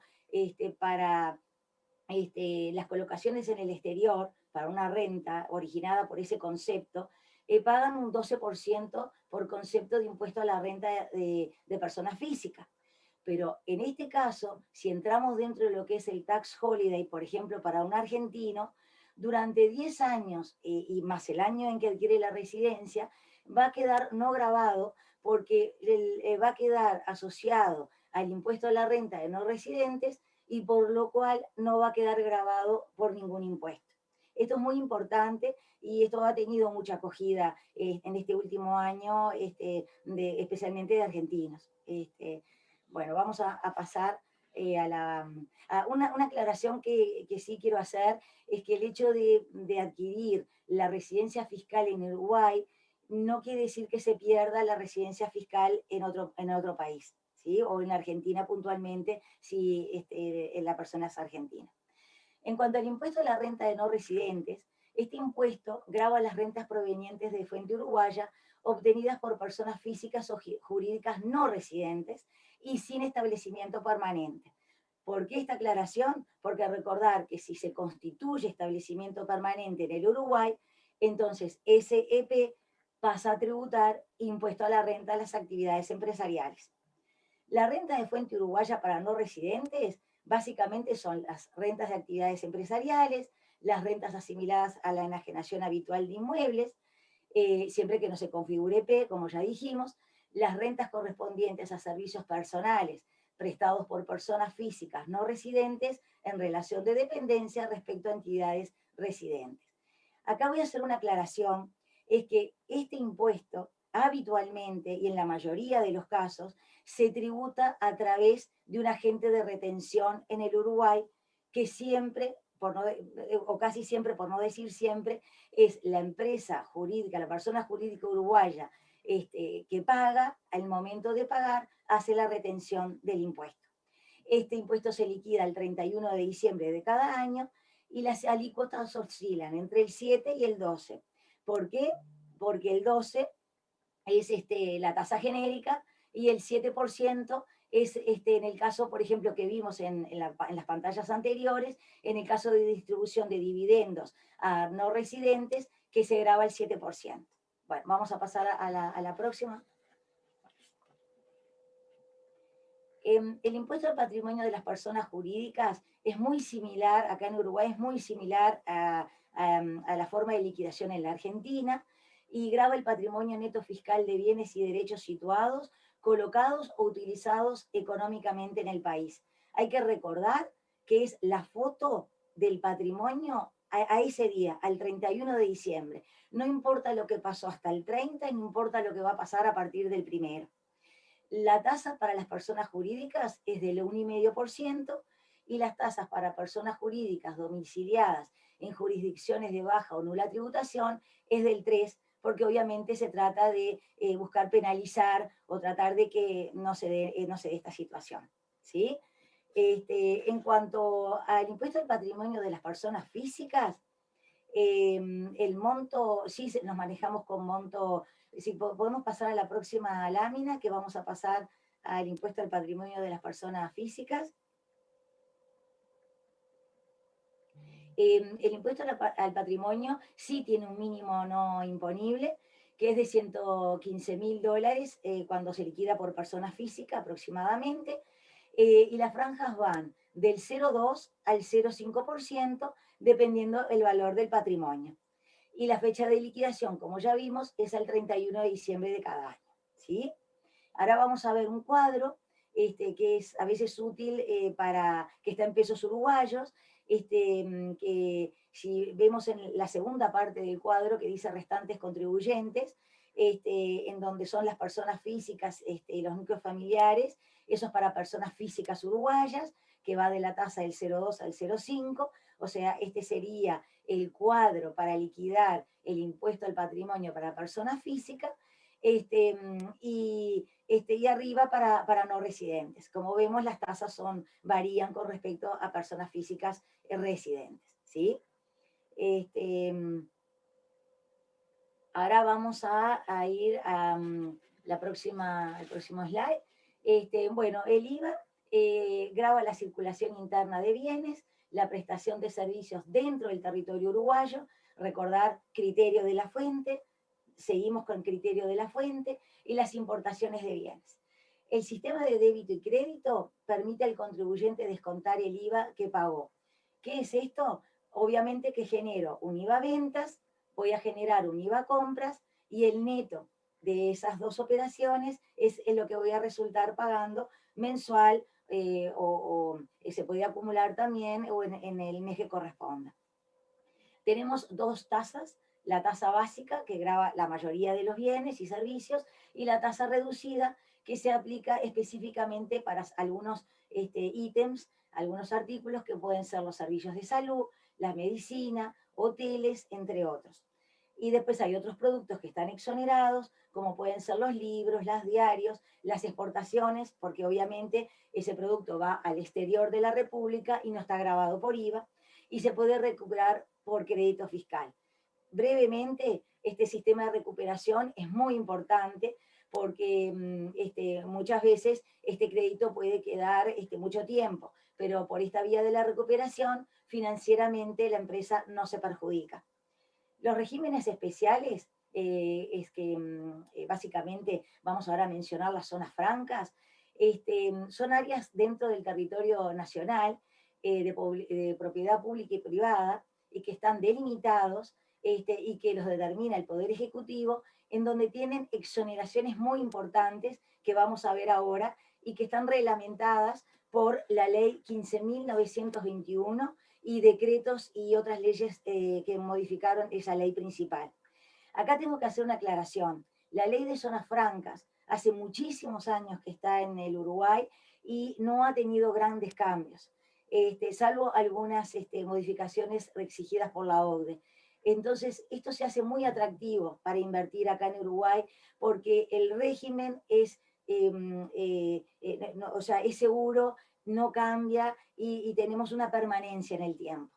[SPEAKER 4] para las colocaciones en el exterior, para una renta originada por ese concepto, pagan un 12% por concepto de impuesto a la renta de personas físicas. Pero en este caso, si entramos dentro de lo que es el tax holiday, por ejemplo, para un argentino, durante 10 años y más el año en que adquiere la residencia, va a quedar no grabado porque va a quedar asociado al impuesto a la renta de no residentes y por lo cual no va a quedar grabado por ningún impuesto. Esto es muy importante y esto ha tenido mucha acogida en este último año, especialmente de argentinos. Bueno, vamos a pasar a una aclaración que sí quiero hacer, es que el hecho de adquirir la residencia fiscal en Uruguay no quiere decir que se pierda la residencia fiscal en otro país, ¿sí? O en Argentina puntualmente, si la persona es argentina. En cuanto al impuesto a la renta de no residentes, este impuesto grava las rentas provenientes de fuente uruguaya obtenidas por personas físicas o jurídicas no residentes y sin establecimiento permanente. ¿Por qué esta aclaración? Porque recordar que si se constituye establecimiento permanente en el Uruguay, entonces ese EP pasa a tributar impuesto a la renta de las actividades empresariales. La renta de fuente uruguaya para no residentes básicamente son las rentas de actividades empresariales, las rentas asimiladas a la enajenación habitual de inmuebles, siempre que no se configure P, como ya dijimos, las rentas correspondientes a servicios personales prestados por personas físicas no residentes en relación de dependencia respecto a entidades residentes. Acá voy a hacer una aclaración, es que este impuesto habitualmente y en la mayoría de los casos se tributa a través de un agente de retención en el Uruguay que siempre, o casi siempre, por no decir siempre, es la empresa jurídica, la persona jurídica uruguaya que paga, al momento de pagar, hace la retención del impuesto. Este impuesto se liquida el 31 de diciembre de cada año y las alícuotas oscilan entre el 7 y el 12. ¿Por qué? Porque el 12 es la tasa genérica y el 7% es en el caso, por ejemplo, que vimos en las pantallas anteriores, en el caso de distribución de dividendos a no residentes, que se grava el 7%. Bueno, vamos a pasar a la próxima. El impuesto al patrimonio de las personas jurídicas es muy similar, acá en Uruguay es muy similar a la forma de liquidación en la Argentina, y grava el patrimonio neto fiscal de bienes y derechos situados, colocados o utilizados económicamente en el país. Hay que recordar que es la foto del patrimonio a ese día, al 31 de diciembre. No importa lo que pasó hasta el 30, no importa lo que va a pasar a partir del 1. La tasa para las personas jurídicas es del 1,5% y las tasas para personas jurídicas domiciliadas en jurisdicciones de baja o nula tributación es del 3%. porque obviamente se trata de buscar penalizar o tratar de que no se dé esta situación, ¿sí? En cuanto al impuesto al patrimonio de las personas físicas, el monto, sí nos manejamos con monto, si podemos pasar a la próxima lámina, que vamos a pasar al impuesto al patrimonio de las personas físicas. El impuesto al patrimonio sí tiene un mínimo no imponible, que es de $115.000 cuando se liquida por persona física aproximadamente, y las franjas van del 0,2 al 0,5%, dependiendo el valor del patrimonio. Y la fecha de liquidación, como ya vimos, es el 31 de diciembre de cada año, ¿sí? Ahora vamos a ver un cuadro que es a veces útil que está en pesos uruguayos, que si vemos en la segunda parte del cuadro que dice restantes contribuyentes, en donde son las personas físicas y los núcleos familiares, eso es para personas físicas uruguayas, que va de la tasa del 0,2 al 0,5, o sea, este sería el cuadro para liquidar el impuesto al patrimonio para personas físicas, y arriba para no residentes. Como vemos, las tasas varían con respecto a personas físicas residentes, ¿sí? Ahora vamos a ir a al próximo slide. Bueno, el IVA grava la circulación interna de bienes, la prestación de servicios dentro del territorio uruguayo, recordar criterio de la fuente, seguimos con criterio de la fuente, y las importaciones de bienes. El sistema de débito y crédito permite al contribuyente descontar el IVA que pagó. ¿Qué es esto? Obviamente que genero un IVA ventas, voy a generar un IVA compras, y el neto de esas dos operaciones es lo que voy a resultar pagando mensual, o se puede acumular también o en el mes que corresponda. Tenemos dos tasas, la tasa básica, que grava la mayoría de los bienes y servicios, y la tasa reducida, que se aplica específicamente para algunos ítems, algunos artículos que pueden ser los servicios de salud, la medicina, hoteles, entre otros. Y después hay otros productos que están exonerados, como pueden ser los libros, los diarios, las exportaciones, porque obviamente ese producto va al exterior de la República y no está gravado por IVA, y se puede recuperar por crédito fiscal. Brevemente, este sistema de recuperación es muy importante porque muchas veces este crédito puede quedar mucho tiempo, pero por esta vía de la recuperación, financieramente la empresa no se perjudica. Los regímenes especiales es que básicamente vamos ahora a mencionar las zonas francas, son áreas dentro del territorio nacional de propiedad pública y privada, y que están delimitados y que los determina el Poder Ejecutivo, en donde tienen exoneraciones muy importantes que vamos a ver ahora y que están reglamentadas por la ley 15.921 y decretos y otras leyes que modificaron esa ley principal. Acá tengo que hacer una aclaración. La ley de zonas francas hace muchísimos años que está en el Uruguay y no ha tenido grandes cambios, salvo algunas modificaciones exigidas por la OCDE. Entonces, esto se hace muy atractivo para invertir acá en Uruguay porque el régimen es, o sea, es seguro, no cambia y tenemos una permanencia en el tiempo.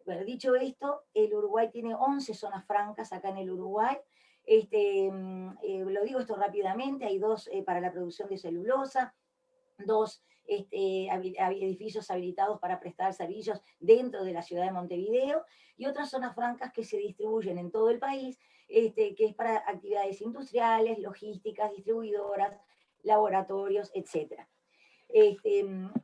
[SPEAKER 4] Bueno, dicho esto, el Uruguay tiene 11 zonas francas acá en el Uruguay. Lo digo esto rápidamente, hay dos para la producción de celulosa, dos edificios habilitados para prestar servicios dentro de la ciudad de Montevideo, y otras zonas francas que se distribuyen en todo el país, que es para actividades industriales, logísticas, distribuidoras, laboratorios, etc.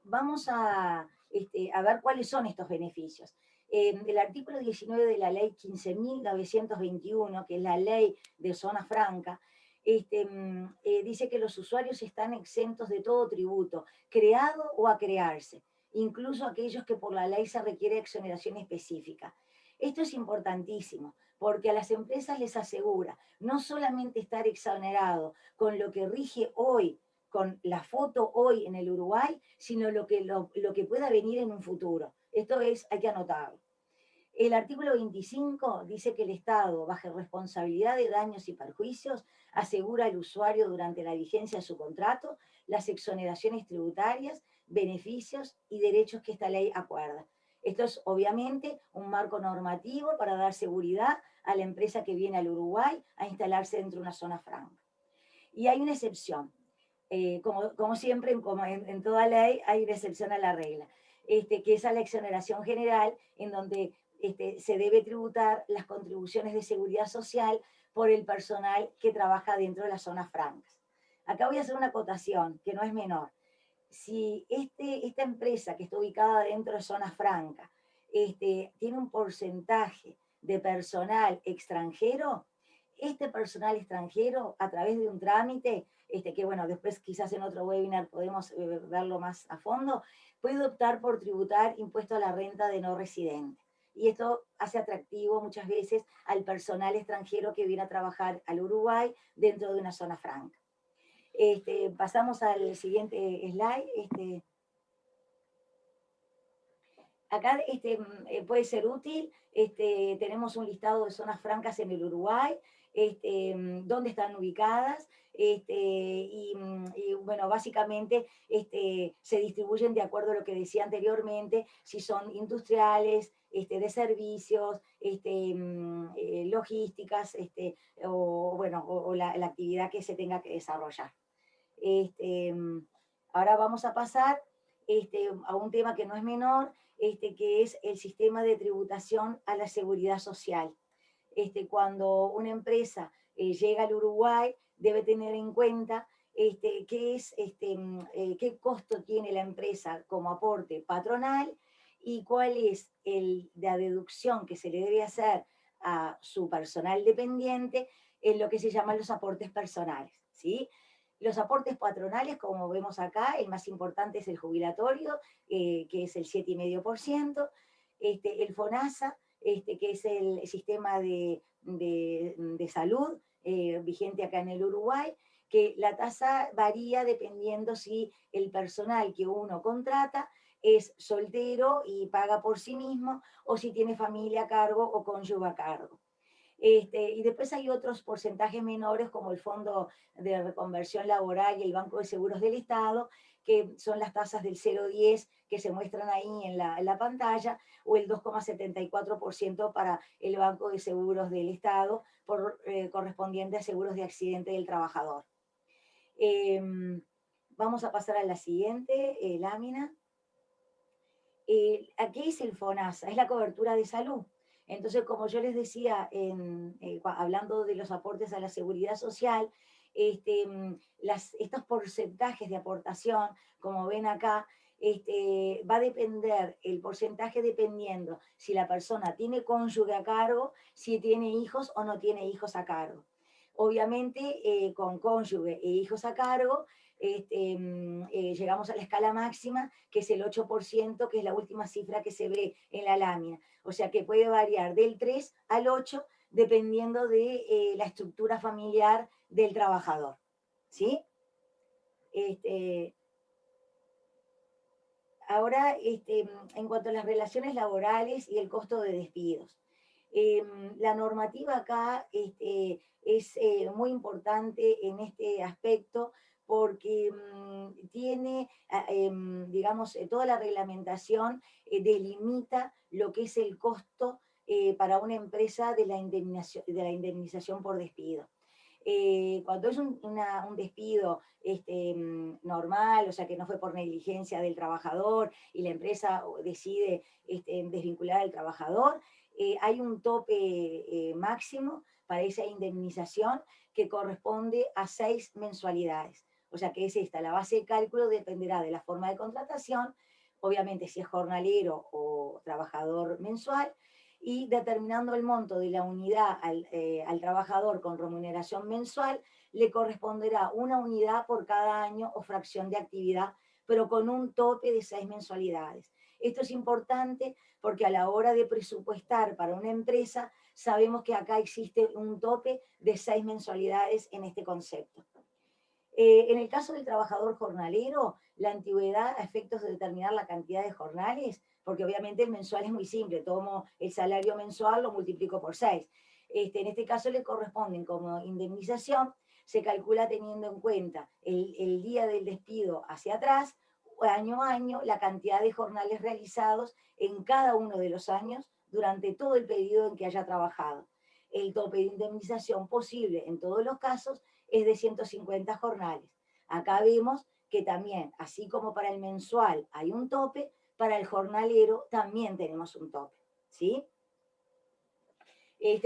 [SPEAKER 4] Vamos a ver cuáles son estos beneficios. El artículo 19 de la ley 15.921, que es la ley de zona franca, dice que los usuarios están exentos de todo tributo, creado o a crearse, incluso aquellos que por la ley se requiere exoneración específica. Esto es importantísimo, porque a las empresas les asegura no solamente estar exonerado con lo que rige hoy, con la foto hoy en el Uruguay, sino lo que pueda venir en un futuro. Esto hay que anotarlo. El artículo 25 dice que el Estado, bajo responsabilidad de daños y perjuicios, asegura al usuario durante la vigencia de su contrato las exoneraciones tributarias, beneficios y derechos que esta ley acuerda. Esto es obviamente un marco normativo para dar seguridad a la empresa que viene al Uruguay a instalarse dentro de una zona franca. Y hay una excepción. Como siempre, como en toda ley, hay una excepción a la regla, que es a la exoneración general, en donde se debe tributar las contribuciones de seguridad social por el personal que trabaja dentro de las zonas francas. Acá voy a hacer una acotación, que no es menor. Si esta empresa que está ubicada dentro de zona franca tiene un porcentaje de personal extranjero, este personal extranjero, a través de un trámite, que bueno, después quizás en otro webinar podemos verlo más a fondo, puede optar por tributar impuesto a la renta de no residente. Y esto hace atractivo muchas veces al personal extranjero que viene a trabajar al Uruguay dentro de una zona franca. Pasamos al siguiente slide. Acá puede ser útil, tenemos un listado de zonas francas en el Uruguay, dónde están ubicadas, y bueno, básicamente se distribuyen de acuerdo a lo que decía anteriormente, si son industriales, de servicios, logísticas, o bueno, o la actividad que se tenga que desarrollar. Ahora vamos a pasar a un tema que no es menor, que es el sistema de tributación a la seguridad social. Cuando una empresa llega al Uruguay, debe tener en cuenta qué costo tiene la empresa como aporte patronal y cuál es la deducción que se le debe hacer a su personal dependiente en lo que se llaman los aportes personales, ¿sí? Los aportes patronales, como vemos acá, el más importante es el jubilatorio, que es el 7,5%, el FONASA, que es el sistema de salud vigente acá en el Uruguay, que la tasa varía dependiendo si el personal que uno contrata es soltero y paga por sí mismo, o si tiene familia a cargo o cónyuge a cargo. Y después hay otros porcentajes menores como el Fondo de Reconversión Laboral y el Banco de Seguros del Estado, que son las tasas del 0,10 que se muestran ahí en la pantalla, o el 2,74% para el Banco de Seguros del Estado, correspondiente a seguros de accidente del trabajador. Vamos a pasar a la siguiente lámina. Aquí es el FONASA, es la cobertura de salud. Entonces, como yo les decía, hablando de los aportes a la seguridad social, estos porcentajes de aportación, como ven acá, va a depender, el porcentaje dependiendo si la persona tiene cónyuge a cargo, si tiene hijos o no tiene hijos a cargo. Obviamente, con cónyuge e hijos a cargo, llegamos a la escala máxima, que es el 8%, que es la última cifra que se ve en la lámina. O sea que puede variar del 3 al 8, dependiendo de la estructura familiar del trabajador. ¿Sí? Ahora, en cuanto a las relaciones laborales y el costo de despidos. La normativa acá es muy importante en este aspecto, porque tiene, digamos, toda la reglamentación delimita lo que es el costo para una empresa de la indemnización por despido. Cuando es un despido normal, o sea que no fue por negligencia del trabajador y la empresa decide desvincular al trabajador, hay un tope máximo para esa indemnización que corresponde a 6 mensualidades. O sea que es esta, la base de cálculo dependerá de la forma de contratación, obviamente si es jornalero o trabajador mensual, y determinando el monto de la unidad al trabajador con remuneración mensual, le corresponderá una unidad por cada año o fracción de actividad, pero con un tope de 6 mensualidades. Esto es importante porque a la hora de presupuestar para una empresa, sabemos que acá existe un tope de 6 mensualidades en este concepto. En el caso del trabajador jornalero, la antigüedad a efectos de determinar la cantidad de jornales porque obviamente el mensual es muy simple, tomo el salario mensual, lo multiplico por 6. En este caso le corresponden como indemnización, se calcula teniendo en cuenta el día del despido hacia atrás, año a año, la cantidad de jornales realizados en cada uno de los años durante todo el periodo en que haya trabajado. El tope de indemnización posible en todos los casos es de 150 jornales. Acá vemos que también, así como para el mensual hay un tope, para el jornalero también tenemos un tope, ¿sí?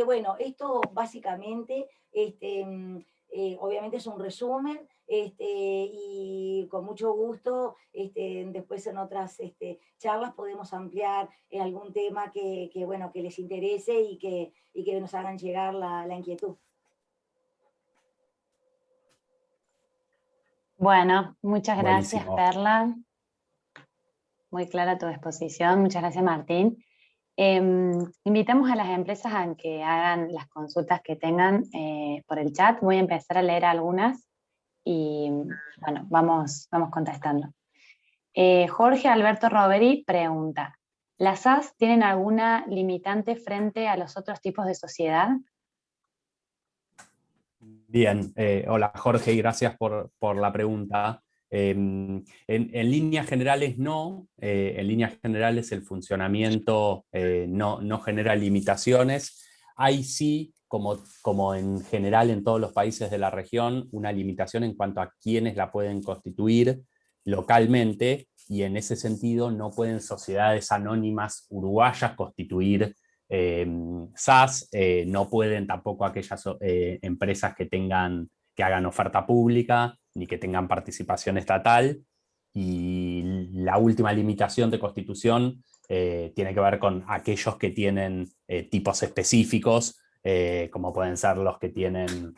[SPEAKER 4] Bueno, esto básicamente, obviamente es un resumen, y con mucho gusto, después en otras charlas podemos ampliar algún tema bueno, que les interese y que nos hagan llegar la inquietud.
[SPEAKER 5] Bueno, muchas gracias,
[SPEAKER 3] Buenísimo.
[SPEAKER 5] Perla. Muy clara tu exposición. Muchas gracias, Martín. Invitamos a las empresas a que hagan las consultas que tengan por el chat. Voy a empezar a leer algunas y bueno, vamos contestando. Jorge Alberto Roveri pregunta, ¿las SAS tienen alguna limitante frente a los otros tipos de sociedad?
[SPEAKER 3] Bien, hola Jorge, y gracias por la pregunta. En líneas generales no, en líneas generales el funcionamiento no genera limitaciones. Hay sí, como en general en todos los países de la región, una limitación en cuanto a quiénes la pueden constituir localmente, y en ese sentido no pueden sociedades anónimas uruguayas constituir SAS, no pueden tampoco aquellas empresas que hagan oferta pública ni que tengan participación estatal, y la última limitación de constitución tiene que ver con aquellos que tienen tipos específicos, como pueden ser los que tienen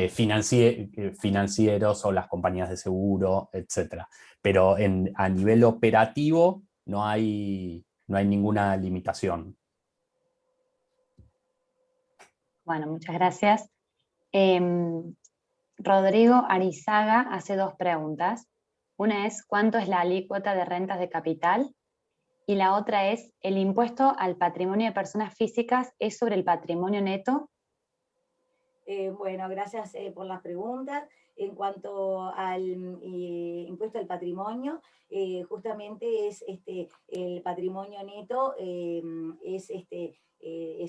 [SPEAKER 3] financieros o las compañías de seguro, etc. Pero a nivel operativo no hay ninguna limitación.
[SPEAKER 5] Bueno, muchas gracias. Rodrigo Arizaga hace dos preguntas. Una es, ¿cuánto es la alícuota de rentas de capital? Y la otra es, ¿el impuesto al patrimonio de personas físicas es sobre el patrimonio neto?
[SPEAKER 4] Bueno, gracias por las preguntas. En cuanto al impuesto al patrimonio, justamente es el patrimonio neto, es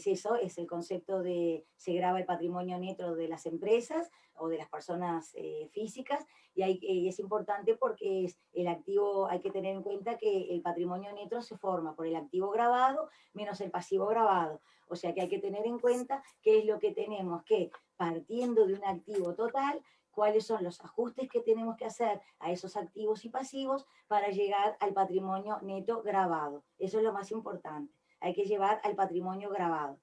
[SPEAKER 4] eso, es el concepto de se grava el patrimonio neto de las empresas o de las personas físicas, y es importante porque es el activo, hay que tener en cuenta que el patrimonio neto se forma por el activo gravado menos el pasivo gravado. O sea que hay que tener en cuenta qué es lo que tenemos que, partiendo de un activo total, cuáles son los ajustes que tenemos que hacer a esos activos y pasivos para llegar al patrimonio neto gravado. Eso es lo más importante. Hay que llevar al patrimonio gravado.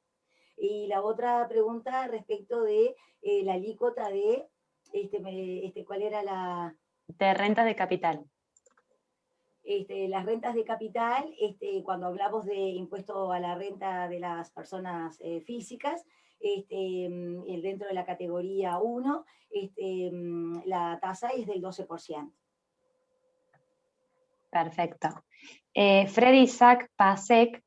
[SPEAKER 4] Y la otra pregunta respecto de la alícuota de, ¿cuál era la?
[SPEAKER 5] De rentas de capital.
[SPEAKER 4] Las rentas de capital, cuando hablamos de impuesto a la renta de las personas físicas, dentro de la categoría 1, la tasa es del 12%.
[SPEAKER 5] Perfecto. Freddy Isaac Pasek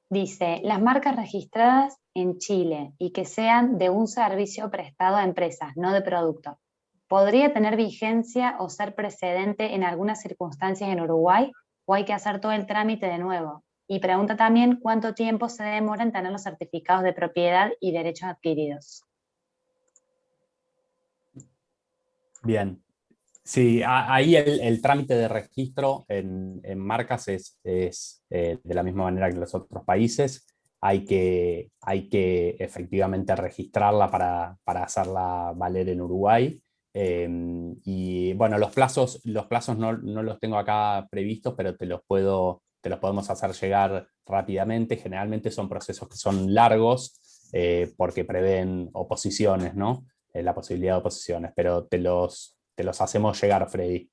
[SPEAKER 5] dice, las marcas registradas en Chile y que sean de un servicio prestado a empresas, no de producto, ¿podría tener vigencia o ser precedente en algunas circunstancias en Uruguay o hay que hacer todo el trámite de nuevo? Y pregunta también cuánto tiempo se demora en tener los certificados de propiedad y derechos adquiridos.
[SPEAKER 3] Bien. Sí, ahí el trámite de registro en marcas es de la misma manera que en los otros países. Hay que efectivamente registrarla para hacerla valer en Uruguay. Y bueno, los plazos no los tengo acá previstos, pero te los podemos hacer llegar rápidamente. Generalmente son procesos que son largos porque prevén oposiciones, ¿no? La posibilidad de oposiciones, pero te los hacemos llegar, Freddy.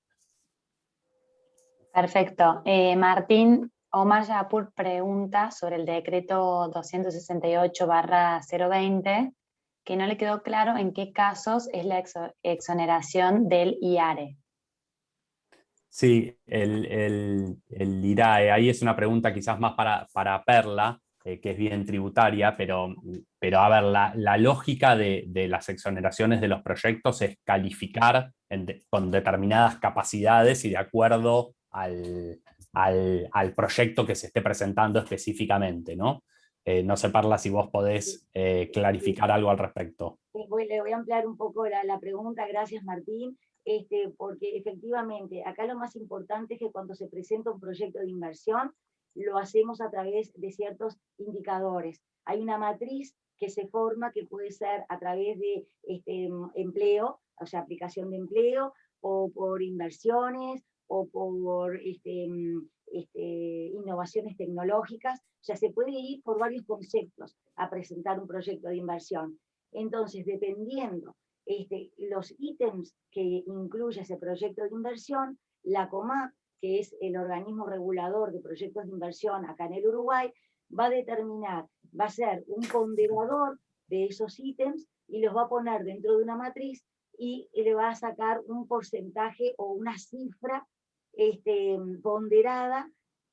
[SPEAKER 5] Perfecto. Martín Omar Yapur pregunta sobre el decreto 268/020, que no le quedó claro en qué casos es la exoneración del IARE.
[SPEAKER 3] Sí, el IRAE, ahí es una pregunta quizás más para Perla, que es bien tributaria, pero a ver, la lógica de las exoneraciones de los proyectos es calificar con determinadas capacidades y de acuerdo al proyecto que se esté presentando específicamente, ¿no? No sé, Perla, si vos podés clarificar algo al respecto.
[SPEAKER 4] Le voy a ampliar un poco la pregunta, gracias Martín, porque efectivamente acá lo más importante es que cuando se presenta un proyecto de inversión, lo hacemos a través de ciertos indicadores. Hay una matriz que se forma que puede ser a través de empleo, o sea, aplicación de empleo, o por inversiones, o por innovaciones tecnológicas, o sea, se puede ir por varios conceptos a presentar un proyecto de inversión. Entonces, dependiendo los ítems que incluye ese proyecto de inversión, la COMAC, que es el organismo regulador de proyectos de inversión acá en el Uruguay, va a determinar, va a ser un ponderador de esos ítems y los va a poner dentro de una matriz y le va a sacar un porcentaje o una cifra ponderada,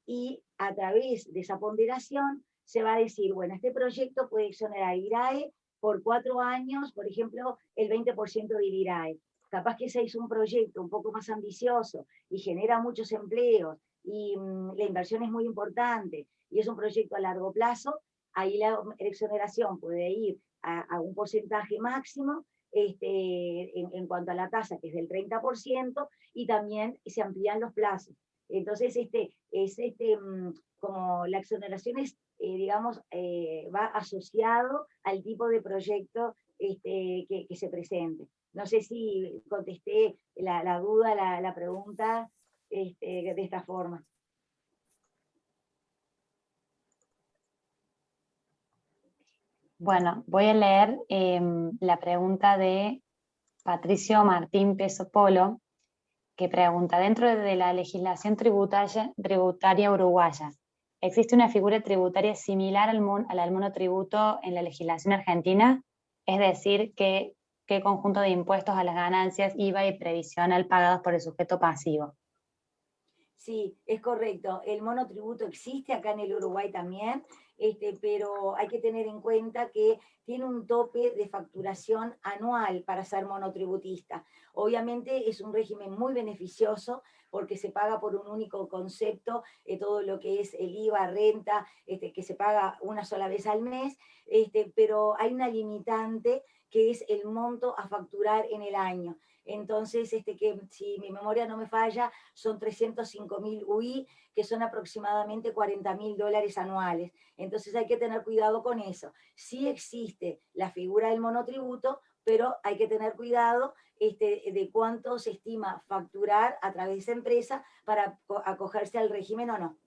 [SPEAKER 4] y a través de esa ponderación se va a decir, bueno, este proyecto puede exonerar IRAE por 4 años, por ejemplo, el 20% del IRAE. Capaz que se hizo un proyecto un poco más ambicioso y genera muchos empleos y la inversión es muy importante y es un proyecto a largo plazo, ahí la exoneración puede ir a un porcentaje máximo en cuanto a la tasa, que es del 30%, y también se amplían los plazos. Entonces, como la exoneración es, digamos, va asociado al tipo de proyecto que se presente. No sé si contesté la duda, la pregunta de esta forma.
[SPEAKER 5] Bueno, voy a leer la pregunta de Patricio Martín Peso Polo, que pregunta, dentro de la legislación tributaria uruguaya, ¿existe una figura tributaria similar al monotributo en la legislación argentina? Es decir, ¿qué conjunto de impuestos a las ganancias, IVA y previsional pagados por el sujeto pasivo?
[SPEAKER 4] Sí, es correcto. El monotributo existe acá en el Uruguay también, pero hay que tener en cuenta que tiene un tope de facturación anual para ser monotributista. Obviamente es un régimen muy beneficioso porque se paga por un único concepto, todo lo que es el IVA, renta, que se paga una sola vez al mes, pero hay una limitante que es el monto a facturar en el año. Entonces, que si mi memoria no me falla, son 305.000 UI, que son aproximadamente $40.000 anuales. Entonces hay que tener cuidado con eso. Sí existe la figura del monotributo, pero hay que tener cuidado de cuánto se estima facturar a través de esa empresa para acogerse al régimen o no.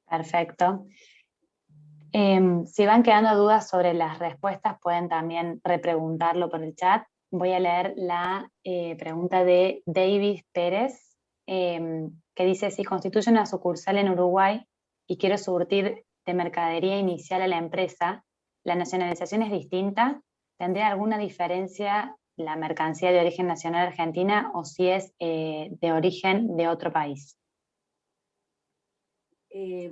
[SPEAKER 5] Perfecto. Si van quedando dudas sobre las respuestas, pueden también repreguntarlo por el chat. Voy a leer la pregunta de David Pérez, que dice, si constituye una sucursal en Uruguay y quiero surtir de mercadería inicial a la empresa, ¿la nacionalización es distinta? ¿Tendría alguna diferencia la mercancía de origen nacional argentina o si es de origen de otro país?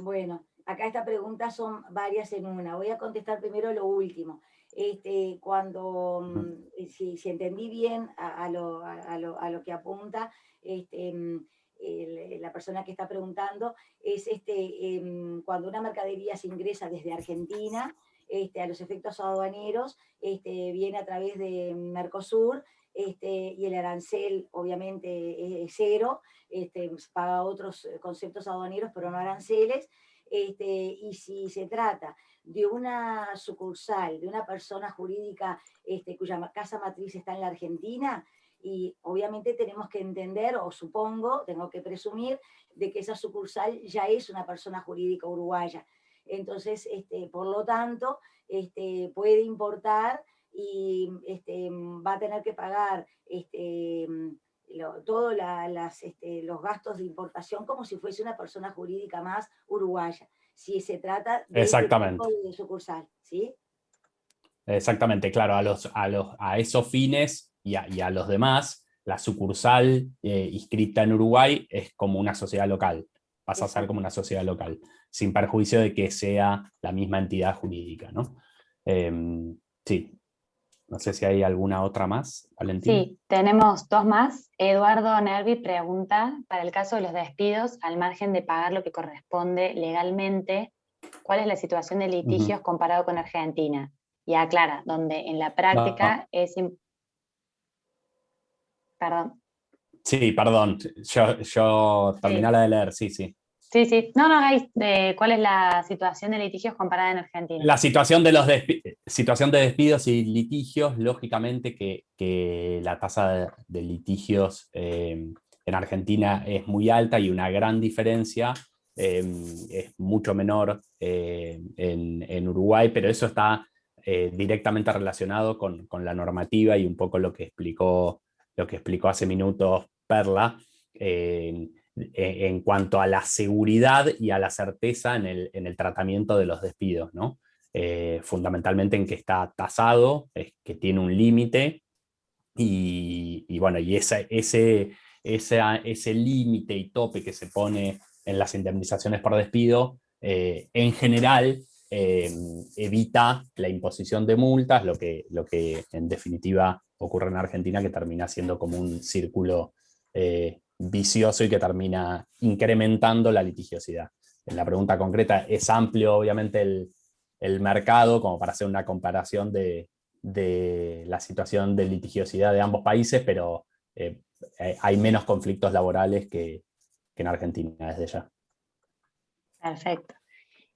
[SPEAKER 4] Bueno, acá esta pregunta son varias en una. Voy a contestar primero lo último. Si entendí bien a lo que apunta la persona que está preguntando, es cuando una mercadería se ingresa desde Argentina, a los efectos aduaneros, viene a través de Mercosur, y el arancel obviamente es cero, paga otros conceptos aduaneros, pero no aranceles, y si se trata de una sucursal, de una persona jurídica cuya casa matriz está en la Argentina, y obviamente tenemos que entender, o supongo, tengo que presumir, de que esa sucursal ya es una persona jurídica uruguaya. Entonces, por lo tanto, puede importar y va a tener que pagar todos los gastos de importación como si fuese una persona jurídica más uruguaya, si se trata de este tipo de sucursal, ¿sí?
[SPEAKER 3] Exactamente, claro, a esos fines y a los demás, la sucursal inscrita en Uruguay es como una sociedad local, pasa a ser
[SPEAKER 4] Exacto.
[SPEAKER 3] como una sociedad local, sin perjuicio de que sea la misma entidad jurídica, ¿no? Sí, no sé si hay alguna otra más, Valentina.
[SPEAKER 5] Sí, tenemos dos más. Eduardo Nervi pregunta, para el caso de los despidos, al margen de pagar lo que corresponde legalmente, ¿cuál es la situación de litigios comparado con Argentina? Y aclara, donde en la práctica
[SPEAKER 3] No,
[SPEAKER 5] es... Perdón.
[SPEAKER 3] sí, perdón, yo terminé la de leer, sí, sí.
[SPEAKER 5] Sí. No, ahí, ¿cuál es la situación de litigios comparada en Argentina?
[SPEAKER 3] La situación de situación de despidos y litigios, lógicamente que la tasa de litigios en Argentina es muy alta y una gran diferencia es mucho menor en Uruguay, pero eso está directamente relacionado con la normativa y un poco lo que explicó hace minutos Perla. En cuanto a la seguridad y a la certeza en el tratamiento de los despidos, ¿no? Fundamentalmente en que está tasado, es que tiene un límite y bueno, y ese límite y tope que se pone en las indemnizaciones por despido, en general evita la imposición de multas, lo que en definitiva ocurre en Argentina, que termina siendo como un círculo vicioso y que termina incrementando la litigiosidad. En la pregunta concreta, es amplio obviamente el mercado como para hacer una comparación de la situación de litigiosidad de ambos países, pero hay menos conflictos laborales que en Argentina desde ya.
[SPEAKER 5] Perfecto.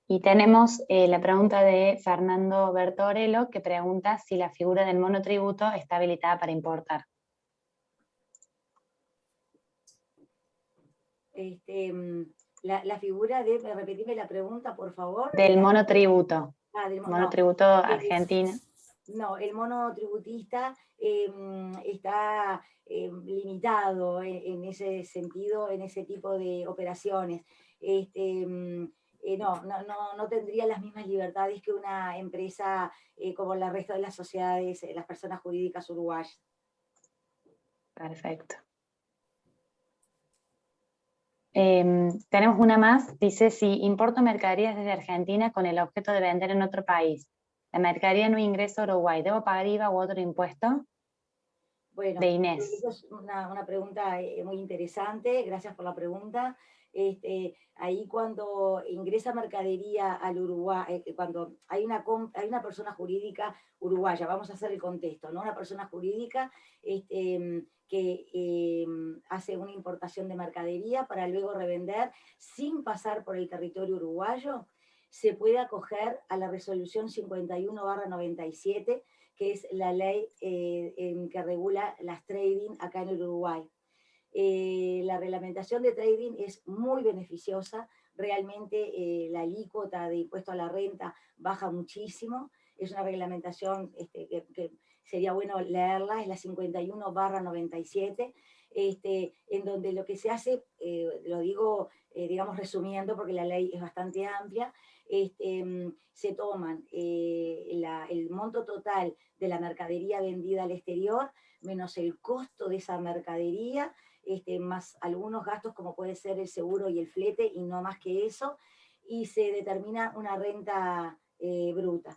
[SPEAKER 5] Y tenemos la pregunta de Fernando Bertorello, que pregunta si la figura del monotributo está habilitada para importar.
[SPEAKER 4] La figura de, repetirme la pregunta, por favor.
[SPEAKER 5] Del monotributo.
[SPEAKER 4] Del
[SPEAKER 5] monotributo argentino.
[SPEAKER 4] No, el monotributista está limitado en ese sentido, en ese tipo de operaciones. No tendría las mismas libertades que una empresa como el resto de las sociedades, las personas jurídicas uruguayas.
[SPEAKER 5] Perfecto. Tenemos una más, dice, si importo mercaderías desde Argentina con el objeto de vender en otro país, la mercadería no ingresa a Uruguay, ¿debo pagar IVA u otro impuesto?
[SPEAKER 4] Bueno,
[SPEAKER 5] de Inés.
[SPEAKER 4] Eso es una pregunta muy interesante, gracias por la pregunta. Ahí cuando ingresa mercadería al Uruguay, cuando hay una persona jurídica uruguaya, vamos a hacer el contexto, ¿no? Una persona jurídica que hace una importación de mercadería para luego revender sin pasar por el territorio uruguayo, se puede acoger a la resolución 51/97, que es la ley que regula las trading acá en el Uruguay. La reglamentación de trading es muy beneficiosa, realmente la alícuota de impuesto a la renta baja muchísimo, es una reglamentación que sería bueno leerla, es la 51/97, en donde lo que se hace, lo digo, digamos resumiendo porque la ley es bastante amplia, se toman el monto total de la mercadería vendida al exterior, menos el costo de esa mercadería, más algunos gastos como puede ser el seguro y el flete, y no más que eso, y se determina una renta bruta.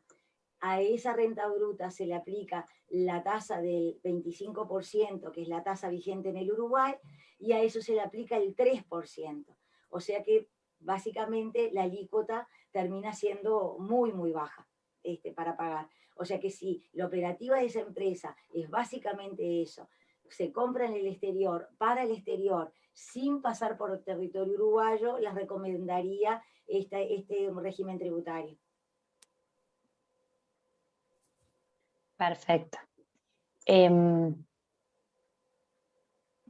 [SPEAKER 4] A esa renta bruta se le aplica la tasa del 25%, que es la tasa vigente en el Uruguay, y a eso se le aplica el 3%. O sea que básicamente la alícuota termina siendo muy, muy baja para pagar. O sea que si la operativa de esa empresa es básicamente eso, se compra en el exterior, para el exterior, sin pasar por el territorio uruguayo, les recomendaría este régimen tributario.
[SPEAKER 5] Perfecto.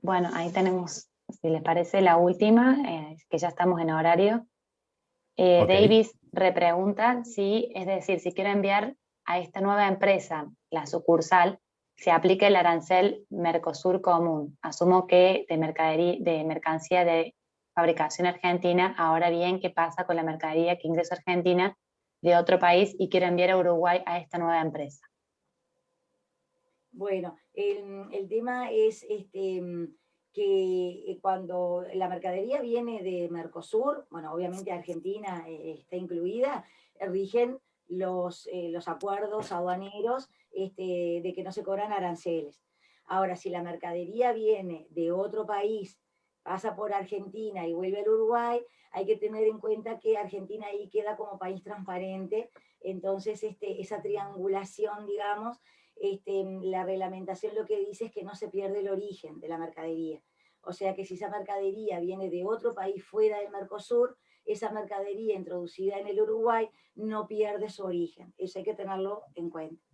[SPEAKER 5] Bueno, ahí tenemos, si les parece, la última, que ya estamos en horario.
[SPEAKER 3] Okay.
[SPEAKER 5] Davis repregunta si, es decir, si quiero enviar a esta nueva empresa, la sucursal, se aplica el arancel Mercosur común. Asumo que de mercancía de fabricación argentina. Ahora bien, ¿qué pasa con la mercadería que ingresa a Argentina de otro país y quiero enviar a Uruguay a esta nueva empresa?
[SPEAKER 4] Bueno, el tema es que cuando la mercadería viene de Mercosur, bueno, obviamente Argentina está incluida, rigen los acuerdos aduaneros de que no se cobran aranceles. Ahora, si la mercadería viene de otro país, pasa por Argentina y vuelve al Uruguay, hay que tener en cuenta que Argentina ahí queda como país transparente, entonces esa triangulación, digamos, la reglamentación lo que dice es que no se pierde el origen de la mercadería. O sea que si esa mercadería viene de otro país fuera del Mercosur, esa mercadería introducida en el Uruguay no pierde su origen. Eso hay que tenerlo en cuenta.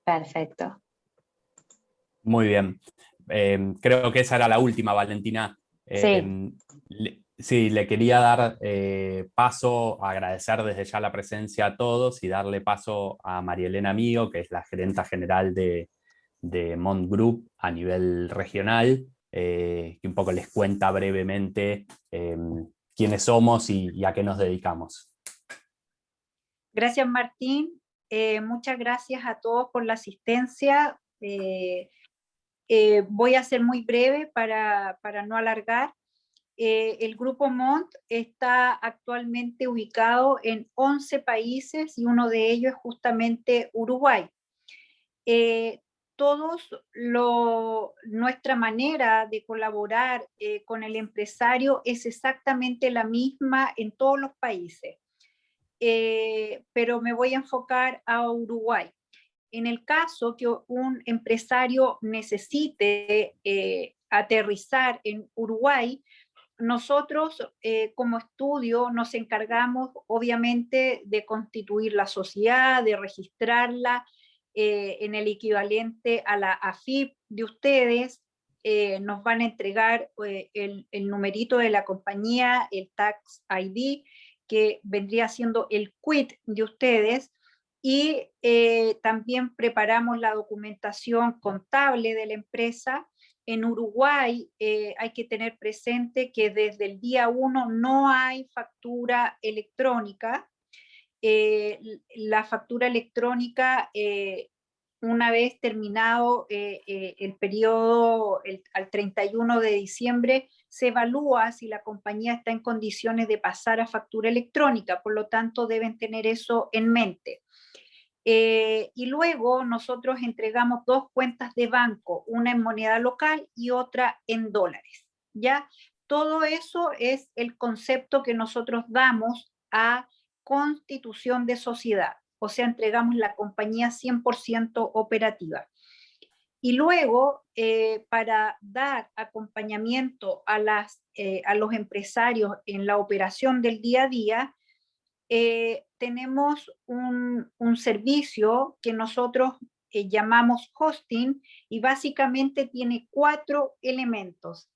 [SPEAKER 5] Perfecto.
[SPEAKER 3] Muy bien. Creo que esa era la última, Valentina.
[SPEAKER 5] Sí.
[SPEAKER 3] Sí, le quería dar paso, agradecer desde ya la presencia a todos y darle paso a María Elena Mío, que es la gerenta general de Mont Group a nivel regional, que un poco les cuenta brevemente quiénes somos y a qué nos dedicamos.
[SPEAKER 6] Gracias, Martín. Muchas gracias a todos por la asistencia. Voy a ser muy breve para no alargar. El Grupo Mont está actualmente ubicado en 11 países y uno de ellos es justamente Uruguay. Nuestra manera de colaborar con el empresario es exactamente la misma en todos los países. Pero me voy a enfocar a Uruguay. En el caso que un empresario necesite aterrizar en Uruguay, nosotros como estudio nos encargamos obviamente de constituir la sociedad, de registrarla en el equivalente a la AFIP de ustedes. Nos van a entregar el numerito de la compañía, el Tax ID, que vendría siendo el quit de ustedes, y también preparamos la documentación contable de la empresa. En Uruguay hay que tener presente que desde el día 1 no hay factura electrónica. La factura electrónica, una vez terminado el periodo al 31 de diciembre, se evalúa si la compañía está en condiciones de pasar a factura electrónica, por lo tanto deben tener eso en mente. Y luego nosotros entregamos 2 cuentas de banco, una en moneda local y otra en dólares, ¿ya? Todo eso es el concepto que nosotros damos a constitución de sociedad, o sea, entregamos la compañía 100% operativa. Y luego, para dar acompañamiento a los empresarios en la operación del día a día, tenemos un servicio que nosotros llamamos hosting, y básicamente tiene 4 elementos.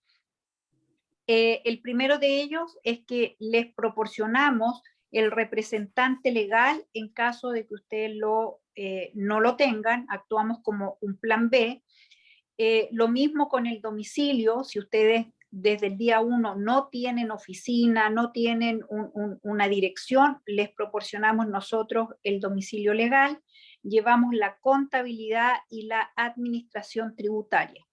[SPEAKER 6] El primero de ellos es que les proporcionamos el representante legal en caso de que ustedes no lo tengan, actuamos como un plan B. Lo mismo con el domicilio, si ustedes desde el día 1 no tienen oficina, no tienen una dirección, les proporcionamos nosotros el domicilio legal, llevamos la contabilidad y la administración tributaria.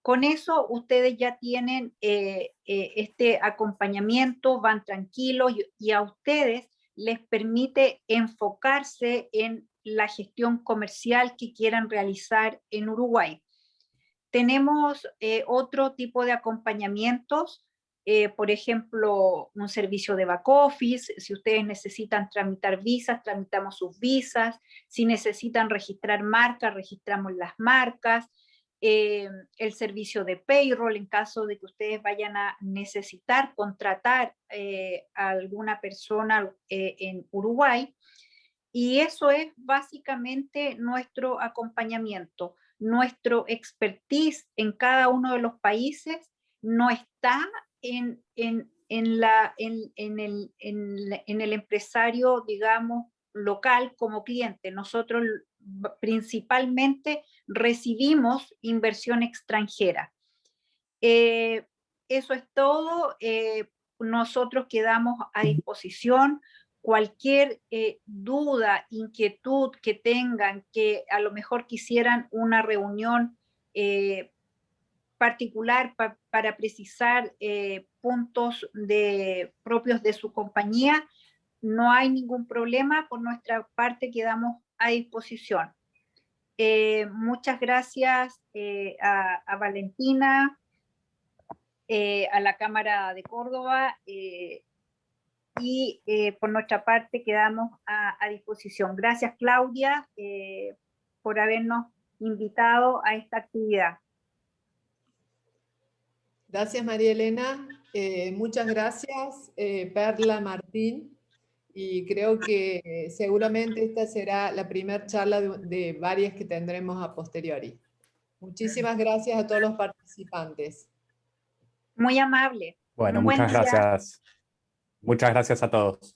[SPEAKER 6] Con eso ustedes ya tienen este acompañamiento, van tranquilos, y a ustedes les permite enfocarse en la gestión comercial que quieran realizar en Uruguay. Tenemos otro tipo de acompañamientos, por ejemplo, un servicio de back office. Si ustedes necesitan tramitar visas, tramitamos sus visas. Si necesitan registrar marcas, registramos las marcas. El servicio de payroll en caso de que ustedes vayan a necesitar contratar a alguna persona en Uruguay. Y eso es básicamente nuestro acompañamiento. Nuestro expertise en cada uno de los países no está en el empresario, digamos, local como cliente. Nosotros principalmente recibimos inversión extranjera. Eso es todo. Nosotros quedamos a disposición cualquier duda, inquietud que tengan, que a lo mejor quisieran una reunión particular para precisar puntos propios de su compañía, no hay ningún problema. Por nuestra parte quedamos a disposición. Muchas gracias a Valentina, a la Cámara de Córdoba, y por nuestra parte quedamos a disposición. Gracias, Claudia, por habernos invitado a esta actividad.
[SPEAKER 2] Gracias, María Elena. Muchas gracias, Perla, Martín. Y creo que seguramente esta será la primera charla de varias que tendremos a posteriori. Muchísimas gracias a todos los participantes.
[SPEAKER 6] Muy amable.
[SPEAKER 3] Bueno,
[SPEAKER 6] Un buen
[SPEAKER 3] muchas
[SPEAKER 6] día.
[SPEAKER 3] gracias. Muchas gracias a todos.